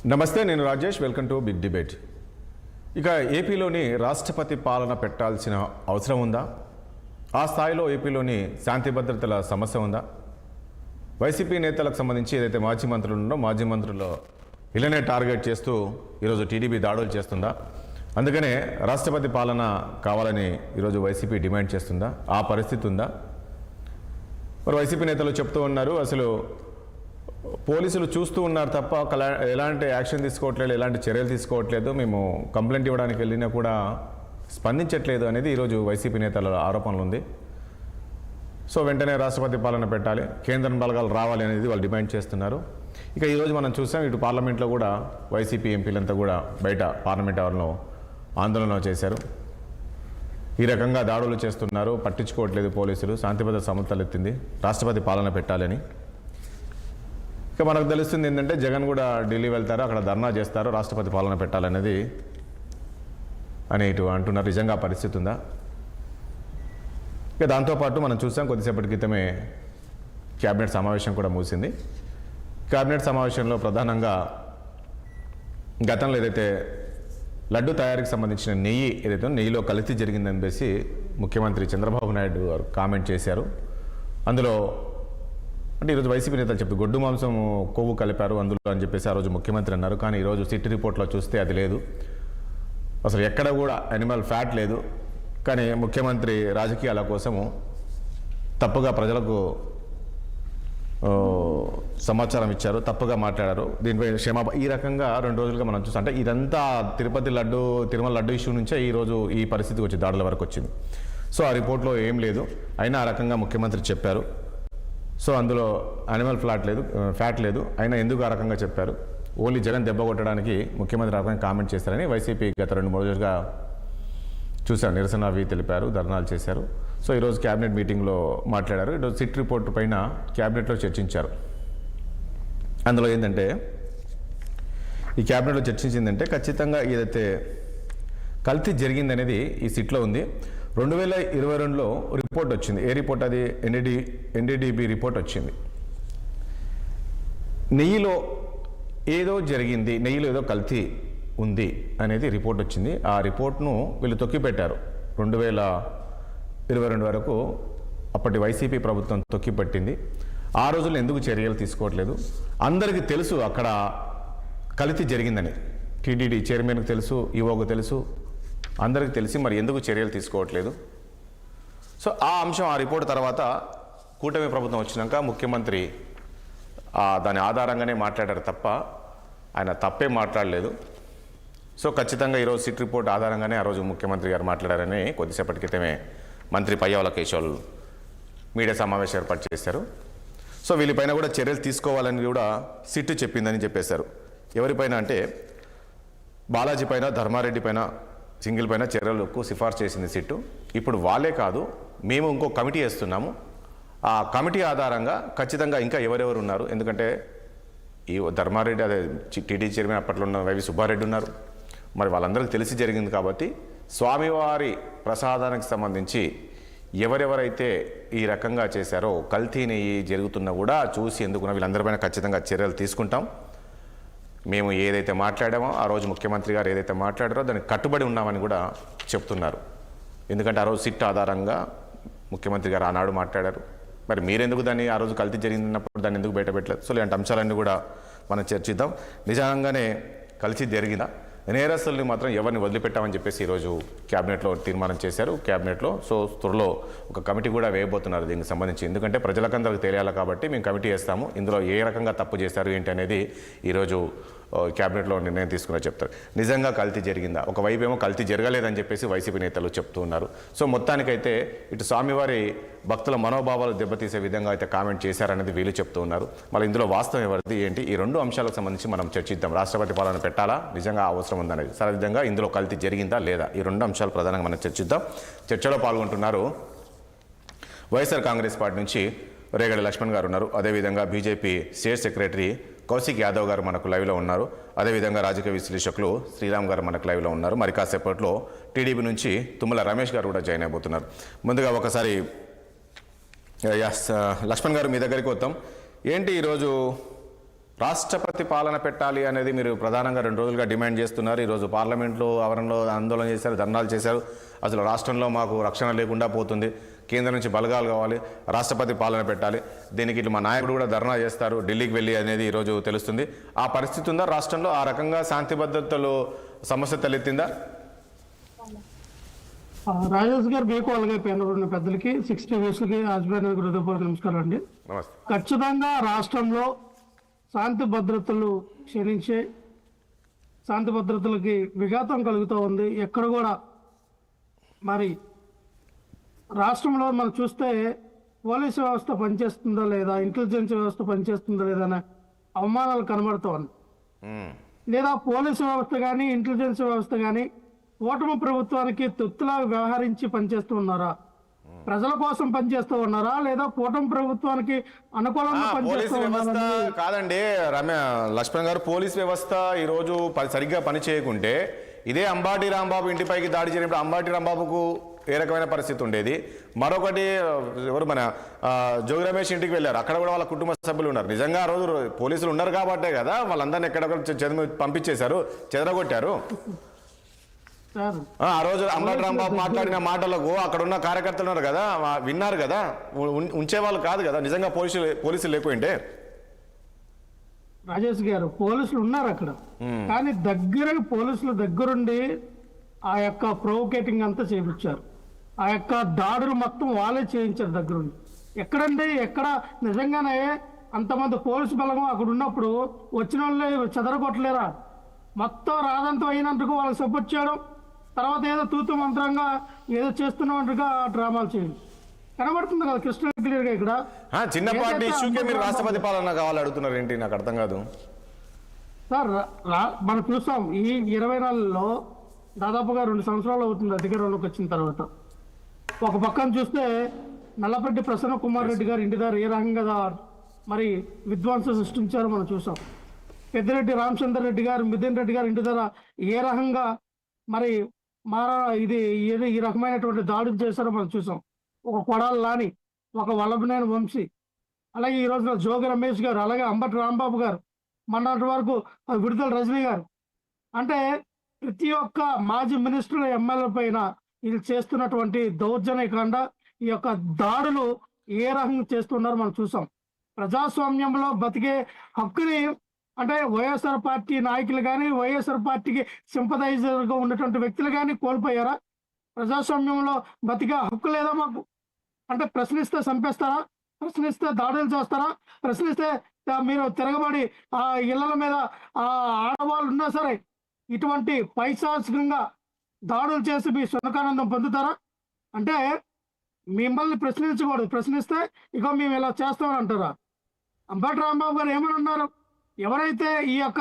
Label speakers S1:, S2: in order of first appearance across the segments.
S1: నమస్తే, నేను Rajesh. Welcome to big debate. ఇక ఏపీలోని రాష్ట్రపతి పాలన పెట్టాల్సిన అవసరం ఉందా? ఆ స్థాయిలో ఏపీలోని శాంతి భద్రతల సమస్య ఉందా? వైసీపీ నేతలకు సంబంధించి ఏదైతే మాజీ మంత్రులు ఉన్నారో మాజీ మంత్రులు ఇలానే టార్గెట్ చేస్తూ ఈరోజు టీడీపీ దాడులు చేస్తుందా? అందుకనే రాష్ట్రపతి పాలన కావాలని ఈరోజు వైసీపీ డిమాండ్ చేస్తుందా? ఆ పరిస్థితి ఉందా? మరి వైసీపీ నేతలు చెప్తూ ఉన్నారు, అసలు పోలీసులు చూస్తూ ఉన్నారు తప్ప ఎలాంటి యాక్షన్ తీసుకోవట్లేదు, ఎలాంటి చర్యలు తీసుకోవట్లేదు, మేము కంప్లైంట్ ఇవ్వడానికి వెళ్ళినా కూడా స్పందించట్లేదు అనేది ఈరోజు వైసీపీ నేతల ఆరోపణలు ఉంది. సో వెంటనే రాష్ట్రపతి పాలన పెట్టాలి, కేంద్ర బలగాలు రావాలి అనేది వాళ్ళు డిమాండ్ చేస్తున్నారు. ఇక ఈరోజు మనం చూసాం, ఇటు పార్లమెంట్లో కూడా వైసీపీ ఎంపీలంతా కూడా బయట పార్లమెంట్ ఆవరణలో ఆందోళన చేశారు. ఈ రకంగా దాడులు చేస్తున్నారు, పట్టించుకోవట్లేదు పోలీసులు, శాంతి భద్రత సమతలెత్తింది, రాష్ట్రపతి పాలన పెట్టాలని. ఇక మనకు తెలుస్తుంది ఏంటంటే జగన్ కూడా ఢిల్లీ వెళ్తారు, అక్కడ ధర్నా చేస్తారు, రాష్ట్రపతి పాలన పెట్టాలనేది అని ఇటు అంటున్నారు. నిజంగా పరిస్థితి ఉందా? ఇక దాంతోపాటు మనం చూసాం, కొద్దిసేపటి క్రితమే క్యాబినెట్ సమావేశం కూడా ముగిసింది. క్యాబినెట్ సమావేశంలో ప్రధానంగా గతంలో ఏదైతే లడ్డు తయారీకి సంబంధించిన నెయ్యిలో కల్తీ జరిగిందని చెప్పేసి ముఖ్యమంత్రి చంద్రబాబు నాయుడు గారు కామెంట్ చేశారు. అందులో అంటే ఈరోజు వైసీపీ నేతలు చెప్పి గొడ్డు మాంసం కొవ్వు కలిపారు అందులో అని చెప్పేసి ఆ రోజు ముఖ్యమంత్రి అన్నారు. కానీ ఈరోజు సిటీ రిపోర్ట్లో చూస్తే అది లేదు, అసలు ఎక్కడ కూడా యానిమల్ ఫ్యాట్ లేదు. కానీ ముఖ్యమంత్రి రాజకీయాల కోసము తప్పుగా ప్రజలకు సమాచారం ఇచ్చారు, తప్పుగా మాట్లాడారు, దీనిపై ఈ రకంగా 2 రోజులుగా మనం చూస్తాం. అంటే ఇదంతా తిరుమల లడ్డు ఇష్యూ నుంచే ఈరోజు ఈ పరిస్థితి వచ్చి దాడుల వరకు వచ్చింది. సో ఆ రిపోర్ట్లో ఏం లేదు, అయినా ఆ రకంగా ముఖ్యమంత్రి చెప్పారు. సో అందులో యానిమల్ ఫ్యాట్ లేదు, అయినా ఎందుకు ఆ రకంగా చెప్పారు? ఓన్లీ జగన్ దెబ్బ కొట్టడానికి ముఖ్యమంత్రి ఆ రకంగా కామెంట్ చేశారని వైసీపీ గత 2-3 రోజులుగా చూశారు, నిరసన అవి తెలిపారు, ధర్నాలు చేశారు. సో ఈరోజు క్యాబినెట్ మీటింగ్లో మాట్లాడారు. ఈరోజు సిట్ రిపోర్ట్ పైన క్యాబినెట్లో చర్చించారు. అందులో ఏంటంటే ఈ క్యాబినెట్లో చర్చించిందంటే ఖచ్చితంగా ఏదైతే కల్తీ జరిగిందనేది ఈ సిట్లో ఉంది. 2022లో రిపోర్ట్ వచ్చింది. ఏ రిపోర్ట్ అది? ఎన్డీడీబీ రిపోర్ట్ వచ్చింది. నెయ్యిలో ఏదో జరిగింది, నెయ్యిలో ఏదో కల్తీ ఉంది అనేది రిపోర్ట్ వచ్చింది. ఆ రిపోర్ట్ను వీళ్ళు తొక్కిపెట్టారు. 2022 వరకు అప్పటి వైసీపీ ప్రభుత్వం తొక్కిపెట్టింది. ఆ రోజుల్లో ఎందుకు చర్యలు తీసుకోవట్లేదు? అందరికీ తెలుసు అక్కడ కల్తీ జరిగిందని, టీటీడీ చైర్మన్కి తెలుసు, ఈవోకు తెలుసు, అందరికీ తెలిసి మరి ఎందుకు చర్యలు తీసుకోవట్లేదు? సో ఆ అంశం, ఆ రిపోర్ట్ తర్వాత కూటమి ప్రభుత్వం వచ్చినాక ముఖ్యమంత్రి దాని ఆధారంగానే మాట్లాడారు తప్ప ఆయన తప్పే మాట్లాడలేదు. సో ఖచ్చితంగా ఈరోజు సిట్ రిపోర్ట్ ఆధారంగానే ఆ రోజు ముఖ్యమంత్రి గారు మాట్లాడారని కొద్దిసేపటి క్రితమే మంత్రి పయ్యావుల కేశవులు మీడియా సమావేశం ఏర్పాటు చేశారు. సో వీళ్ళపైన కూడా చర్యలు తీసుకోవాలని కూడా సిట్ చెప్పిందని చెప్పేశారు. ఎవరిపైన అంటే బాలాజీ పైన, ధర్మారెడ్డి పైన, సింగిల్ పైన చర్యలకు సిఫార్సు చేసింది సిట్టు. ఇప్పుడు వాళ్ళే కాదు, మేము ఇంకో కమిటీ వేస్తున్నాము. ఆ కమిటీ ఆధారంగా ఖచ్చితంగా ఇంకా ఎవరెవరు ఉన్నారు, ఎందుకంటే ఈ ధర్మారెడ్డి, అదే టీడీ చైర్మన్ అప్పట్లో ఉన్న వైవి సుబ్బారెడ్డి ఉన్నారు, మరి వాళ్ళందరికీ తెలిసి జరిగింది కాబట్టి స్వామివారి ప్రసాదానికి సంబంధించి ఎవరెవరైతే ఈ రకంగా చేశారో, కల్తీ నెయ్యి జరుగుతున్నా కూడా చూసి ఎందుకున్నా వీళ్ళందరిపైన ఖచ్చితంగా చర్యలు తీసుకుంటాం. మేము ఏదైతే మాట్లాడామో ఆ రోజు ముఖ్యమంత్రి గారు ఏదైతే మాట్లాడారో దానికి కట్టుబడి ఉన్నామని కూడా చెప్తున్నారు. ఎందుకంటే ఆ రోజు సిట్ ఆధారంగా ముఖ్యమంత్రి గారు ఆనాడు మాట్లాడారు. మరి మీరెందుకు దాన్ని ఆ రోజు కల్తీ జరిగినప్పుడు దాన్ని ఎందుకు బయటపెట్టలేదు? సో ఇలాంటి అంశాలన్నీ కూడా మనం చర్చిద్దాం. నిజంగానే కల్తీ జరిగిందా? నేరస్తుల్ని మాత్రం ఎవరిని వదిలిపెట్టామని చెప్పేసి ఈరోజు క్యాబినెట్లో తీర్మానం చేశారు. క్యాబినెట్లో సో త్వరలో ఒక కమిటీ కూడా వేయబోతున్నారు దీనికి సంబంధించి. ఎందుకంటే ప్రజలకందరికి తెలియాలి కాబట్టి మేము కమిటీ వేస్తాము, ఇందులో ఏ రకంగా తప్పు చేశారు ఏంటి అనేది ఈరోజు క్యాబినెట్లో నిర్ణయం తీసుకుని చెప్తారు. నిజంగా కల్తీ జరిగిందా? ఒకవైపు ఏమో కల్తీ జరగలేదని చెప్పేసి వైసీపీ నేతలు చెప్తూ ఉన్నారు. సో మొత్తానికైతే ఇటు స్వామివారి భక్తుల మనోభావాలు దెబ్బతీసే విధంగా అయితే కామెంట్ చేశారనేది వీళ్ళు చెప్తూ ఉన్నారు. మళ్ళీ ఇందులో వాస్తవం ఎవరిది ఏంటి, ఈ 2 అంశాలకు సంబంధించి మనం చర్చిద్దాం. రాష్ట్రపతి పాలన పెట్టాలా, నిజంగా అవసరం ఉందనేది, సరివిధంగా ఇందులో కల్తీ జరిగిందా లేదా, ఈ 2 అంశాలు ప్రధానంగా మనం చర్చిద్దాం. చర్చలో పాల్గొంటున్నారు వైఎస్ఆర్ కాంగ్రెస్ పార్టీ నుంచి రేగడి లక్ష్మణ్ గారు ఉన్నారు, అదేవిధంగా BJP state secretary Kaushik Yadav గారు మనకు లైవ్లో ఉన్నారు, అదేవిధంగా రాజకీయ విశ్లేషకులు శ్రీరామ్ గారు మనకు లైవ్లో ఉన్నారు. మరి కాసేపట్లో టీడీపీ నుంచి తుమ్మల రమేష్ గారు కూడా జాయిన్ అయిపోతున్నారు. ముందుగా ఒకసారి లక్ష్మణ్ గారు మీ దగ్గరికి వద్దాం. ఏంటి ఈరోజు రాష్ట్రపతి పాలన పెట్టాలి అనేది మీరు ప్రధానంగా 2 రోజులుగా డిమాండ్ చేస్తున్నారు. ఈరోజు పార్లమెంట్లో ఆవరణలో ఆందోళన చేశారు, ధర్నాలు చేశారు. అసలు రాష్ట్రంలో మాకు రక్షణ లేకుండా పోతుంది, కేంద్రం నుంచి బలగాలు కావాలి, రాష్ట్రపతి పాలన పెట్టాలి. దీనికి ఇటు మా నాయకుడు కూడా ధర్నా చేస్తారు ఢిల్లీకి వెళ్ళి అనేది ఈరోజు తెలుస్తుంది. ఆ పరిస్థితి ఉందా రాష్ట్రంలో? ఆ రకంగా శాంతి భద్రతలు సమస్య తలెత్తిందా?
S2: రాజేష్ గారు మీకు అలాగే పేర్కొన్న పెద్దలకి 60 వ్యూస్కి హస్బెండ్ హృదయపూర్వక నమస్కారం అండి.
S1: నమస్తే.
S2: ఖచ్చితంగా రాష్ట్రంలో శాంతి భద్రతలు క్షీణించే, శాంతి భద్రతలకి విఘాతం కలుగుతూ ఉంది. ఎక్కడ కూడా మరి రాష్ట్రంలో మనం చూస్తే పోలీసు వ్యవస్థ పనిచేస్తుందా లేదా, ఇంటెలిజెన్స్ వ్యవస్థ పనిచేస్తుందా లేదా అనే అవమానాలు కనబడుతూ ఉన్నాయి. లేదా పోలీసు వ్యవస్థ కానీ ఇంటెలిజెన్స్ వ్యవస్థ కానీ కూటమి ప్రభుత్వానికి తొత్తులా వ్యవహరించి పనిచేస్తూ ఉన్నారా, ప్రజల కోసం పనిచేస్తూ ఉన్నారా, లేదా కూటమి ప్రభుత్వానికి అనుకూలంగా
S1: పోలీసు
S2: పనిచేస్తూ
S1: వ్యవస్థ
S2: ఉన్నారా?
S1: కాదండి లక్ష్మణ్ గారు, పోలీస్ వ్యవస్థ ఈరోజు సరిగ్గా పని చేయకుంటే ఇదే అంబాటి రాంబాబు ఇంటిపైకి దాడి చేయనప్పుడు అంబాటి రాంబాబుకు ఏ రకమైన పరిస్థితి ఉండేది? మరొకటి ఎవరు మన జోగి రమేష్ ఇంటికి వెళ్ళారు, అక్కడ కూడా వాళ్ళ కుటుంబ సభ్యులు ఉన్నారు. నిజంగా ఆ రోజు పోలీసులు ఉన్నారు కాబట్టే కదా వాళ్ళందరినీ ఎక్కడొక్కడ పంపించేశారు, చెదరగొట్టారు. ఆ రోజు అంబటి రాంబాబు మాట్లాడిన మాటలకు అక్కడ ఉన్న కార్యకర్తలు ఉన్నారు కదా, విన్నారు కదా, ఉంచేవాళ్ళు కాదు కదా నిజంగా పోలీసులు లేకుంటే.
S2: రాజేష్ గారు పోలీసులు ఉన్నారు అక్కడ, కానీ పోలీసుల దగ్గరుండి ఆ యొక్క ప్రొవోకేటింగ్ అంతా చేయించారు. ఆ యొక్క దాడులు మొత్తం వాళ్ళే చేయించారు దగ్గరుండి. ఎక్కడ నిజంగానే అంతమంది పోలీసు బలం అక్కడ ఉన్నప్పుడు వచ్చిన వాళ్ళే చెదరగొట్టలేరా? మొత్తం రాదంతం అయినందుకు వాళ్ళకి సపోర్ట్ చేయడం, తర్వాత ఏదో తూతు మంత్రంగా ఏదో చేస్తున్నట్టుగా డ్రామాలు చేయండి. కనబడుతుంది కదా కృష్ణ క్లియర్గా ఇక్కడ.
S1: చిన్నపాటి ఇష్యూకే మీరు రాష్ట్రపతి పాలన కావాలి అడుగుతున్నారు ఏంటి? నాకు అర్థం కాదు
S2: సార్. మనం చూస్తాం ఈ 24లో దాదాపుగా 2 సంవత్సరాలు అవుతుంది అధికారంలోకి వచ్చిన తర్వాత. ఒక పక్కన చూస్తే నల్లపరెడ్డి ప్రసన్న కుమార్ రెడ్డి గారు ఇంటి దగ్గర ఏ రకంగా మరి విధ్వంసం సృష్టించారో మనం చూసాం. పెద్దిరెడ్డి రామచంద్ర రెడ్డి గారు, మిథున్ రెడ్డి గారు ఇంటి దగ్గర ఏ రకంగా మరి ఈ రకమైనటువంటి దాడులు చేశారో మనం చూసాం. ఒక కొడాలి లాని, ఒక వల్లభనేని వంశీ, అలాగే ఈ రోజున జోగి రమేష్ గారు, అలాగే అంబటి రాంబాబు గారు, మొన్నటి వరకు విడుదల రజనీ గారు, అంటే ప్రతి ఒక్క మాజీ మినిస్టర్ ఎమ్మెల్యే పైన ఇది చేస్తున్నటువంటి దౌర్జన్యకాండ, ఈ యొక్క దాడులు ఏ రకంగా చేస్తున్నారో మనం చూసాం. ప్రజాస్వామ్యంలో బతికే హక్కుని అంటే వైఎస్ఆర్ పార్టీ నాయకులు కానీ, వైఎస్ఆర్ పార్టీకి సింపథైజర్గా ఉన్నటువంటి వ్యక్తులు కానీ కోల్పోయారా? ప్రజాస్వామ్యంలో బతికే హక్కు లేదా మాకు? అంటే ప్రశ్నిస్తే చంపేస్తారా? ప్రశ్నిస్తే దాడులు చేస్తారా? ప్రశ్నిస్తే మీరు తిరగబడి ఆ ఇళ్ల మీద ఆ ఆడవాళ్ళు ఉన్నా సరే ఇటువంటి పైశాచికంగా దాడులు చేసి మీ సునకానందం పొందుతారా? అంటే మిమ్మల్ని ప్రశ్నించకూడదు, ప్రశ్నిస్తే ఇక మేము ఇలా చేస్తామని అంటారా? అంబటి రాంబాబు గారు ఏమని అన్నారు? ఎవరైతే ఈ యొక్క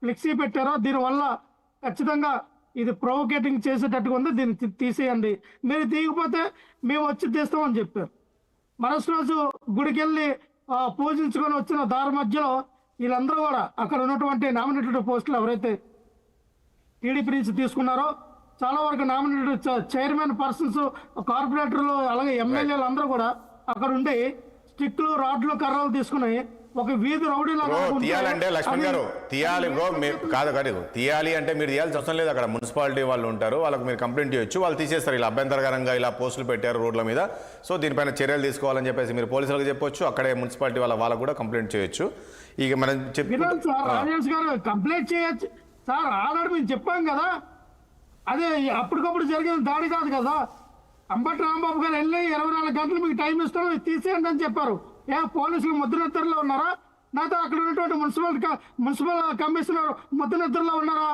S2: ఫ్లెక్సీ పెట్టారో దీనివల్ల ఖచ్చితంగా ఇది ప్రొవోకేటింగ్ చేసేటట్టుగా ఉంది, దీన్ని తీసేయండి, మీరు తీయకపోతే మేము వచ్చి తీస్తామని చెప్పారు. మరుసటి రోజు గుడికి వెళ్ళి పూజించుకొని వచ్చిన దారి మధ్యలో వీళ్ళందరూ కూడా అక్కడ ఉన్నటువంటి నామినేటెడ్ పోస్టులు ఎవరైతే టీడీపీ నుంచి తీసుకున్నారో చాలా వరకు నామినేటెడ్ చైర్మన్ పర్సన్స్, కార్పొరేటర్లు, అలాగే ఎమ్మెల్యేలు అందరూ కూడా అక్కడ ఉండి స్టిక్లు, రాడ్లు, కర్రలు తీసుకుని ఒక వీధి రౌడీలా
S1: తీయాలంటే లక్ష్మణ్ గారు తీయాలి బ్రో, కాదు తీయాలి అంటే మీరు తీయాల్సిన అవసరం లేదు. అక్కడ మున్సిపాలిటీ వాళ్ళు ఉంటారు, వాళ్ళకి మీరు కంప్లైంట్ చేయొచ్చు, వాళ్ళు తీసేస్తారు. ఇలా అభ్యంతరకరంగా ఇలా పోస్టులు పెట్టారు రోడ్ల మీద, సో దీనిపైన చర్యలు తీసుకోవాలని చెప్పేసి మీరు పోలీసులకు చెప్పొచ్చు, అక్కడే మున్సిపాలిటీ వాళ్ళకు కూడా కంప్లైంట్ చేయొచ్చు. ఇక మనం
S2: రాజేష్ గారు కంప్లైంట్ చేయొచ్చు సార్, ఆల్రెడీ మేము చెప్పాం కదా. అదే అప్పటికప్పుడు జరిగిన దాడి కాదు కదా. అంబటి రాంబాబు గారు వెళ్ళి 24 గంటలు మీకు టైం ఇస్తాను, తీసేయండి అని చెప్పారు. పోలీసులు ముద్రనిద్రలో ఉన్నారా? నాతో అక్కడ ఉన్నటువంటి మున్సిపల్ కమిషనర్ ముద్రనిద్రలో ఉన్నారా?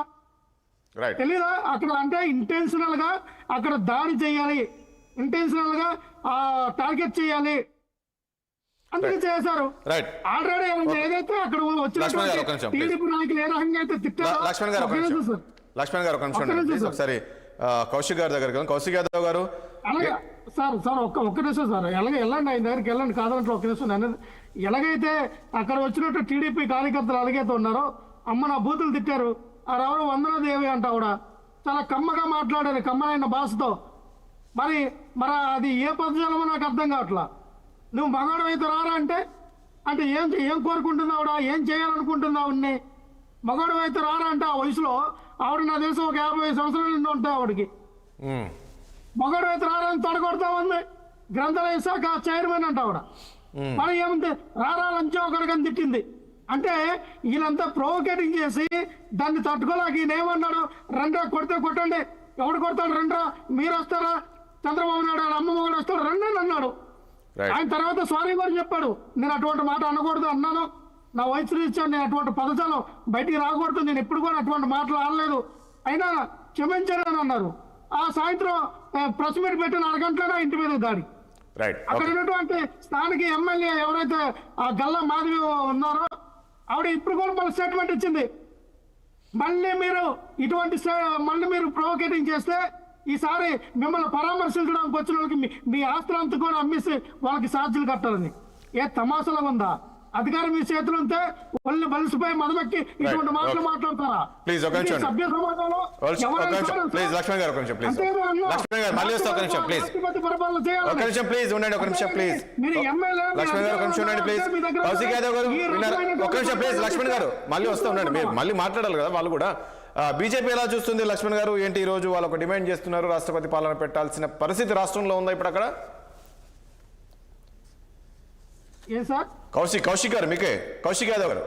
S2: తెలీదా? అక్కడ అంటే ఇంటెన్షనల్ గా అక్కడ దాడి చేయాలి, ఇంటెన్షనల్ గా టార్గెట్ చేయాలి, అందుకే చేశారు. ఆల్రెడీ ఏదైతే అక్కడ వచ్చిన టీడీపీ నాయకులు ఏ రకంగా అయితే తిట్టారో.
S1: లక్ష్మణ్ గారు ఒకసారి కౌశిక్ గారి దగ్గరికి వెళ్ళండి. కౌశిక్ యాదవ్ గారు
S2: అలాగే సార్ ఒక్క నిమిషం సార్, ఎలాగే వెళ్ళండి, ఆయన దగ్గరికి వెళ్ళండి, కాదంటే ఒక్క నిమిషం అనేది. ఎలాగైతే అక్కడ వచ్చినట్టు టీడీపీ కార్యకర్తలు ఎలాగైతే ఉన్నారో అమ్మ నా బూతులు తిట్టారు, ఆ ఎవరో వందనదేవి అంట కూడా చాలా కమ్మగా మాట్లాడారు, కమ్మనైన భాషతో. మరి అది ఏ పదజాలమో నాకు అర్థం కావట్లా. నువ్వు మగాడు అయితే రారా అంటే అంటే ఏం కోరుకుంటున్నావుడా, ఏం చేయాలనుకుంటున్నావు? మగవాడు అయితే రారా అంటే ఆ వయసులో ఆవిడ నా తెలిసి ఒక 50 సంవత్సరాల నుండి ఉంటాయి ఆవిడకి. మగవాడు అయితే రారా అని తొడగొడతా ఉంది. గ్రంథాలయ శాఖ చైర్మన్ అంట ఆవిడ. మరి ఏముంది, రారా లంచం ఒకరికని తిట్టింది. అంటే వీళ్ళంతా ప్రొవోకేటింగ్ చేసి దాన్ని తట్టుకోలేక ఈయన ఏమన్నాడు, రండ్రా కొడితే కొట్టండి, ఎవడు కొడతాడు, రండ్రా మీరు వస్తారా, చంద్రబాబు నాయుడు వాళ్ళ అమ్మమ్మ కూడా వస్తాడు, రండి అని అన్నాడు. ఆయన తర్వాత సారీ కూడా చెప్పాడు, నేను అటువంటి మాట అనకూడదు అన్నాను, నా వయసు ఇచ్చాను, నేను అటువంటి పదజాలం బయటికి రాకూడదు, నేను ఎప్పుడు కూడా అటువంటి మాటలు ఆడలేదు, అయినా క్షమించానని అన్నారు. ఆ సాయంత్రం ప్రెస్ మీట్ పెట్టిన 6 గంటలనే ఇంటి మీద దాడి. అక్కడ ఉన్నటువంటి స్థానిక ఎమ్మెల్యే ఎవరైతే ఆ గల్లా మాధవి ఉన్నారో ఆవిడ ఇప్పుడు కూడా మళ్ళీ స్టేట్మెంట్ ఇచ్చింది. మళ్ళీ మీరు ప్రొవోకేటింగ్ చేస్తే ఈసారి మిమ్మల్ని పరామర్శించడానికి వచ్చిన వాళ్ళకి మీ ఆస్తులంతా కూడా అమ్మేసి వాళ్ళకి ఛార్జీలు కట్టాలని. ఏ తమాషలా ఉందా? అధికారం మీ చేతులు ఉంటే వాళ్ళు బలిసిపోయి మదమెక్కి ఇటువంటి మాటలు మాట్లాడతారా? సభ్య సమాజంలో మీరు ఎమ్మెల్యే
S1: మళ్ళీ వస్తూ ఉండండి, మీరు మళ్ళీ మాట్లాడాలి కదా వాళ్ళు కూడా. బీజేపీ ఎలా చూస్తుంది లక్ష్మణ్ గారు? ఏంటి ఈ రోజు వాళ్ళు ఒక డిమాండ్ చేస్తున్నారు, రాష్ట్రపతి పాలన పెట్టాల్సిన పరిస్థితి రాష్ట్రంలో ఉందా ఇప్పుడు అక్కడ? కౌశిక్ గారు, మీకే కౌశిక్ యాదవ్ గారు.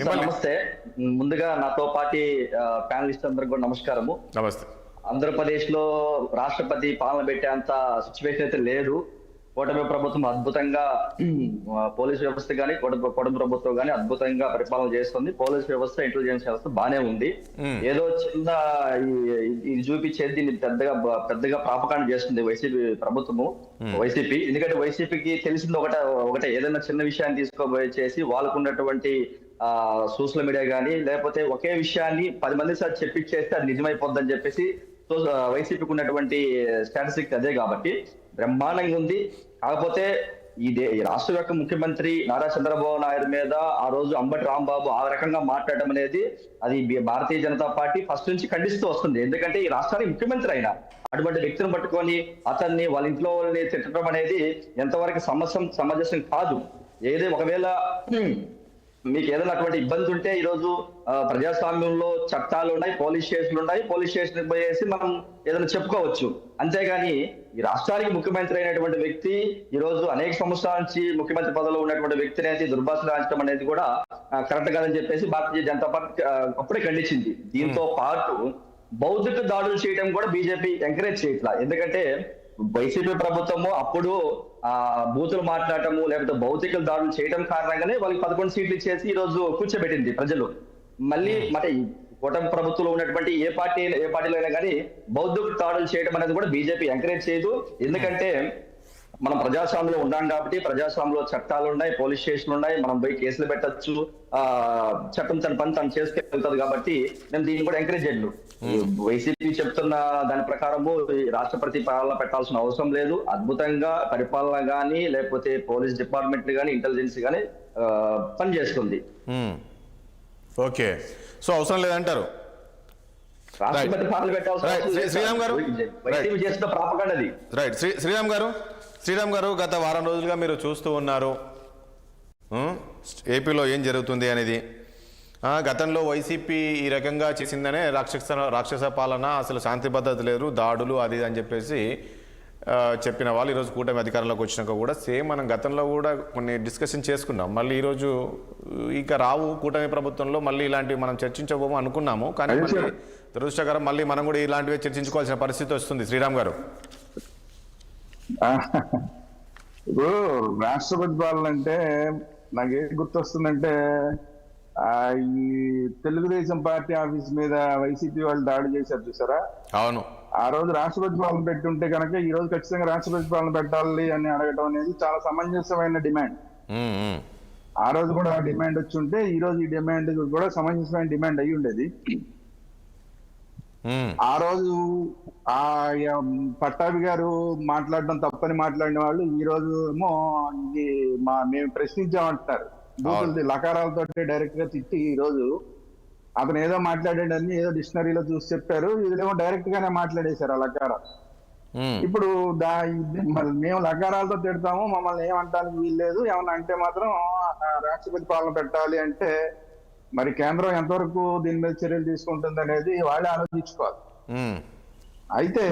S3: నమస్తే. ముందుగా నాతో పాటి ప్యానలిస్ట్ అందరికి కూడా నమస్కారము.
S1: నమస్తే.
S3: ఆంధ్రప్రదేశ్ లో రాష్ట్రపతి పాలన పెట్టేంత సిచ్యువేషన్ అయితే లేదు. కూటమి ప్రభుత్వం అద్భుతంగా పోలీస్ వ్యవస్థ కానీ కూటమి ప్రభుత్వం కానీ అద్భుతంగా పరిపాలన చేస్తుంది. పోలీస్ వ్యవస్థ, ఇంటెలిజెన్స్ వ్యవస్థ బానే ఉంది. ఏదో చిన్న ఇది చూపించేది దీన్ని పెద్దగా ప్రాపకాండ చేస్తుంది వైసీపీ ప్రభుత్వము, వైసీపీ. ఎందుకంటే వైసీపీకి తెలిసింది ఒకటే, ఏదైనా చిన్న విషయాన్ని తీసుకోబోయి చేసి వాళ్ళకు ఉన్నటువంటి సోషల్ మీడియా కానీ లేకపోతే ఒకే విషయాన్ని 10 మంది సార్ చెప్పించేస్తే అది నిజమైపోద్దని చెప్పేసి వైసీపీకి ఉన్నటువంటి స్టాటిస్టిక్స్ అదే. కాబట్టి బ్రహ్మాండంగా ఉంది. కాకపోతే ఈ రాష్ట్ర యొక్క ముఖ్యమంత్రి నారా చంద్రబాబు నాయుడు మీద ఆ రోజు అంబటి రాంబాబు ఆ రకంగా మాట్లాడడం అనేది అది భారతీయ జనతా పార్టీ ఫస్ట్ నుంచి ఖండిస్తూ వస్తుంది. ఎందుకంటే ఈ రాష్ట్రానికి ముఖ్యమంత్రి అయినా అటువంటి వ్యక్తిని పట్టుకొని అతన్ని వాళ్ళ ఇంట్లో వాళ్ళని తిట్టడం అనేది ఎంతవరకు సమంజసం కాదు. ఒకవేళ మీకు ఏదైనా అటువంటి ఇబ్బంది ఉంటే ఈరోజు ప్రజాస్వామ్యంలో చట్టాలు ఉన్నాయి, పోలీస్ స్టేషన్లు ఉన్నాయి, పోలీస్ స్టేషన్కి పోయేసి మనం ఏదైనా చెప్పుకోవచ్చు. అంతేగాని ఈ రాష్ట్రానికి ముఖ్యమంత్రి అయినటువంటి వ్యక్తి ఈ రోజు అనేక సంవత్సరాల నుంచి ముఖ్యమంత్రి పదవిలో ఉన్నటువంటి వ్యక్తిని అయితే దుర్భాషలాంచడం అనేది కూడా కరెక్ట్ కాదని చెప్పేసి భారతీయ జనతా పార్టీ అప్పుడే ఖండించింది. దీంతో పాటు బౌద్ధిక దాడులు చేయడం కూడా బీజేపీ ఎంకరేజ్ చేయట్లా. ఎందుకంటే వైసీపీ ప్రభుత్వము అప్పుడు బూతులు మాట్లాడటము లేకపోతే భౌతిక దాడులు చేయడం కారణంగానే వాళ్ళకి 11 సీట్లు ఇచ్చేసి ఈ రోజు కూర్చోబెట్టింది ప్రజలు. మళ్ళీ అంటే కూటమి ప్రభుత్వంలో ఉన్నటువంటి ఏ పార్టీలో అయినా కానీ బౌద్ధిక దాడులు చేయడం అనేది కూడా బీజేపీ ఎంకరేజ్ చేయదు. ఎందుకంటే మనం ప్రజాస్వామ్యంలో ఉన్నాం కాబట్టి ప్రజాస్వామ్యంలో చట్టాలు ఉన్నాయి, పోలీస్ స్టేషన్లు ఉన్నాయి, మనం పోయి కేసులు పెట్టచ్చు, చట్టం తన పని తను చేసుకెళ్తుంది. కాబట్టి నేను దీన్ని కూడా ఎంకరేజ్ చేయను. వైసీపీ చెప్తున్న దాని ప్రకారము రాష్ట్రపతి పాలన పెట్టాల్సిన అవసరం లేదు. అద్భుతంగా పరిపాలన గానీ లేకపోతే పోలీస్ డిపార్ట్మెంట్ గానీ ఇంటెలిజెన్స్ గానీ పనిచేస్తుంది.
S1: ఓకే, సో అవసరం లేదంటారు.
S3: రాష్ట్రపతి పాలన పెట్టాల్సిన
S1: శ్రీరామ్ గారు,
S3: వైసీపీ చేస్తున్న ప్రాపగాండ అది.
S1: రైట్. శ్రీరామ్ గారు గత వారం రోజులుగా మీరు చూస్తూ ఉన్నారు ఏపీలో ఏం జరుగుతుంది అనేది. గతంలో వైసీపీ ఈ రకంగా చేసిందనే రాక్షస పాలన, అసలు శాంతి భద్రత లేదు, దాడులు అది అని చెప్పేసి చెప్పిన వాళ్ళు ఈరోజు కూటమి అధికారంలోకి వచ్చినాక కూడా సేమ్ మనం గతంలో కూడా కొన్ని డిస్కషన్ చేసుకున్నాం. మళ్ళీ ఈరోజు ఇక రావు కూటమి ప్రభుత్వంలో మళ్ళీ ఇలాంటివి మనం చర్చించబోము అనుకున్నాము. కానీ మళ్ళీ దురదృష్టకరం మళ్ళీ మనం కూడా ఇలాంటివి చర్చించుకోవాల్సిన పరిస్థితి వస్తుంది. శ్రీరామ్ గారు,
S4: ఇప్పుడు రాష్ట్రపతి పాలన అంటే నాకేం గుర్తొస్తుందంటే ఈ తెలుగుదేశం పార్టీ ఆఫీస్ మీద వైసీపీ వాళ్ళు దాడి చేశారు చూసారా?
S1: అవును.
S4: ఆ రోజు రాష్ట్రపతి పాలన పెట్టుంటే కనుక ఈ రోజు ఖచ్చితంగా రాష్ట్రపతి పాలన పెట్టాలి అని అడగడం అనేది చాలా సమంజసమైన డిమాండ్. ఆ రోజు కూడా ఆ డిమాండ్ వచ్చి ఉంటే ఈ రోజు ఈ డిమాండ్ కూడా సమంజసమైన డిమాండ్ అయ్యి ఉండేది. ఆ రోజు ఆ పట్టాభి గారు మాట్లాడడం తప్పని మాట్లాడిన వాళ్ళు ఈ రోజు ఏమో ఇది మేము ప్రశ్నించామంటున్నారు. బూతులు లకారాలతో డైరెక్ట్ గా తిట్టి ఈ రోజు అతను ఏదో మాట్లాడాడని ఏదో డిక్షనరీలో చూసి చెప్పారు, ఇదేమో డైరెక్ట్ గానే మాట్లాడేశారు ఆ లకారాలు. ఇప్పుడు మరి మేము లగారాలతో తిడతాము, మమ్మల్ని ఏమంటానికి వీల్లేదు, ఏమన్నా అంటే మాత్రం రాష్ట్రపతి పాలన పెట్టాలి అంటే మరి కేంద్రం ఎంతవరకు దీని మీద చర్యలు తీసుకుంటుంది అనేది వాళ్ళే ఆలోచించుకోవాలి. అయితే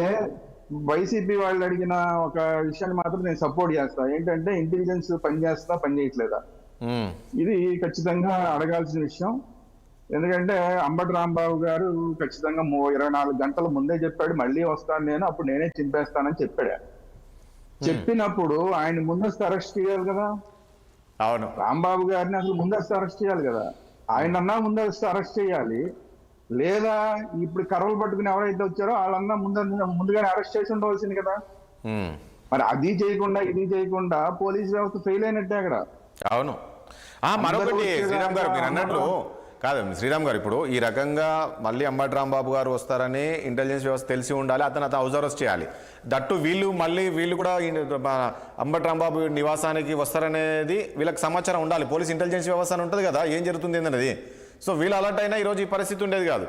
S4: వైసీపీ వాళ్ళు అడిగిన ఒక విషయాన్ని మాత్రం నేను సపోర్ట్ చేస్తా. ఏంటంటే ఇంటెలిజెన్స్ పనిచేస్తా పని చేయట్లేదా, ఇది ఖచ్చితంగా అడగాల్సిన విషయం. ఎందుకంటే అంబటి రాంబాబు గారు ఖచ్చితంగా 24 గంటల ముందే చెప్పాడు మళ్ళీ వస్తాను నేను, అప్పుడు నేనే చింపేస్తానని చెప్పాడు. చెప్పినప్పుడు ఆయన ముందస్తు అరెస్ట్ చేయాలి కదా.
S1: అవును,
S4: రాంబాబు గారిని అసలు ముందస్తు అరెస్ట్ చేయాలి కదా. ఆయనన్నా ముందస్తు అరెస్ట్ చేయాలి, లేదా ఇప్పుడు కర్రలు పట్టుకుని ఎవరైతే వచ్చారో వాళ్ళన్నా ముందుగానే అరెస్ట్ చేసి ఉండవలసింది కదా. మరి అది చేయకుండా ఇది చేయకుండా పోలీస్ వ్యవస్థ ఫెయిల్ అయినట్టే అక్కడ.
S1: అవును. మరొకటి శ్రీరామ్ గారు మీరు అన్నట్లు కాదు శ్రీరామ్ గారు, ఇప్పుడు ఈ రకంగా మళ్ళీ అంబటి రాంబాబు గారు వస్తారని ఇంటెలిజెన్స్ వ్యవస్థ తెలిసి ఉండాలి, అతను హౌస్ అరెస్ట్ చేయాలి. దట్టు వీళ్ళు కూడా అంబటి రాంబాబు నివాసానికి వస్తారనేది వీళ్ళకి సమాచారం ఉండాలి. పోలీస్ ఇంటెలిజెన్స్ వ్యవస్థ అని ఉంటుంది కదా, ఏం జరుగుతుంది అనేది. సో వీళ్ళు అలర్ట్ అయినా ఈరోజు ఈ పరిస్థితి ఉండేది కాదు.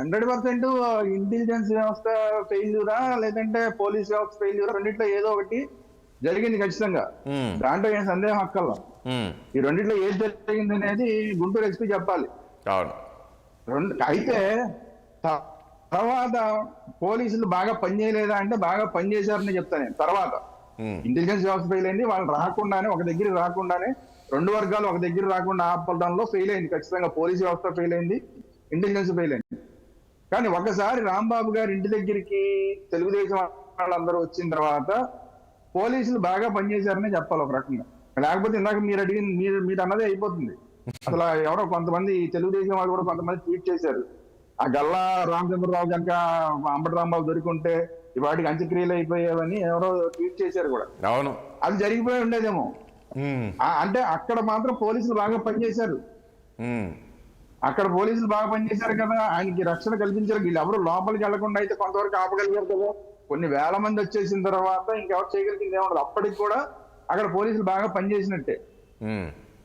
S4: 100% ఇంటెలిజెన్స్ వ్యవస్థ ఫెయిల్యూరా లేదంటే పోలీస్ వ్యవస్థ ఫెయిల్యూరా, రెండిట్లో ఏదో ఒకటి జరిగింది ఖచ్చితంగా, దాంట్లో ఏం సందేహం అక్కర్లా. ఈ రెండిట్లో ఏది జరిగింది అనేది గుంటూరు ఎస్పీ చెప్పాలి. అయితే తర్వాత పోలీసులు బాగా పనిచేయలేదా అంటే బాగా పనిచేశారని చెప్తాను నేను. తర్వాత ఇంటెలిజెన్స్ వ్యవస్థ ఫెయిల్ అయింది, వాళ్ళు రాకుండానే ఒక దగ్గర రాకుండానే 2 వర్గాలు ఒక దగ్గర రాకుండా ఆపడంలో ఫెయిల్ అయింది ఖచ్చితంగా. పోలీస్ వ్యవస్థ ఫెయిల్ అయింది, ఇంటెలిజెన్స్ ఫెయిల్ అయింది. కానీ ఒకసారి రాంబాబు గారి ఇంటి దగ్గరికి తెలుగుదేశం వాళ్ళందరూ వచ్చిన తర్వాత పోలీసులు బాగా పనిచేశారని చెప్పాలి ఒక రకంగా. లేకపోతే ఇందాక మీరు అన్నదే అయిపోతుంది. అసలు ఎవరో కొంతమంది తెలుగుదేశం వాళ్ళు కూడా కొంతమంది ట్వీట్ చేశారు, ఆ గల్లా రామచంద్రరావు కనుక అంబటి రాంబాబు దొరికింటే వాటికి అంత్యక్రియలు అయిపోయావని ఎవరో ట్వీట్ చేశారు కూడా.
S1: అవును,
S4: అది జరిగిపోయి ఉండేదేమో. అంటే అక్కడ మాత్రం పోలీసులు బాగా పనిచేశారు, అక్కడ పోలీసులు బాగా పనిచేశారు కదా, ఆయనకి రక్షణ కల్పించారు. వీళ్ళు ఎవరు లోపలికి వెళ్లకుండా అయితే కొంతవరకు ఆపగలిగారు కదా. కొన్ని వేల మంది వచ్చేసిన తర్వాత ఇంకెవరు చేయగలిగింది ఏముండదు. అప్పటికి కూడా అక్కడ పోలీసులు బాగా పనిచేసినట్టే.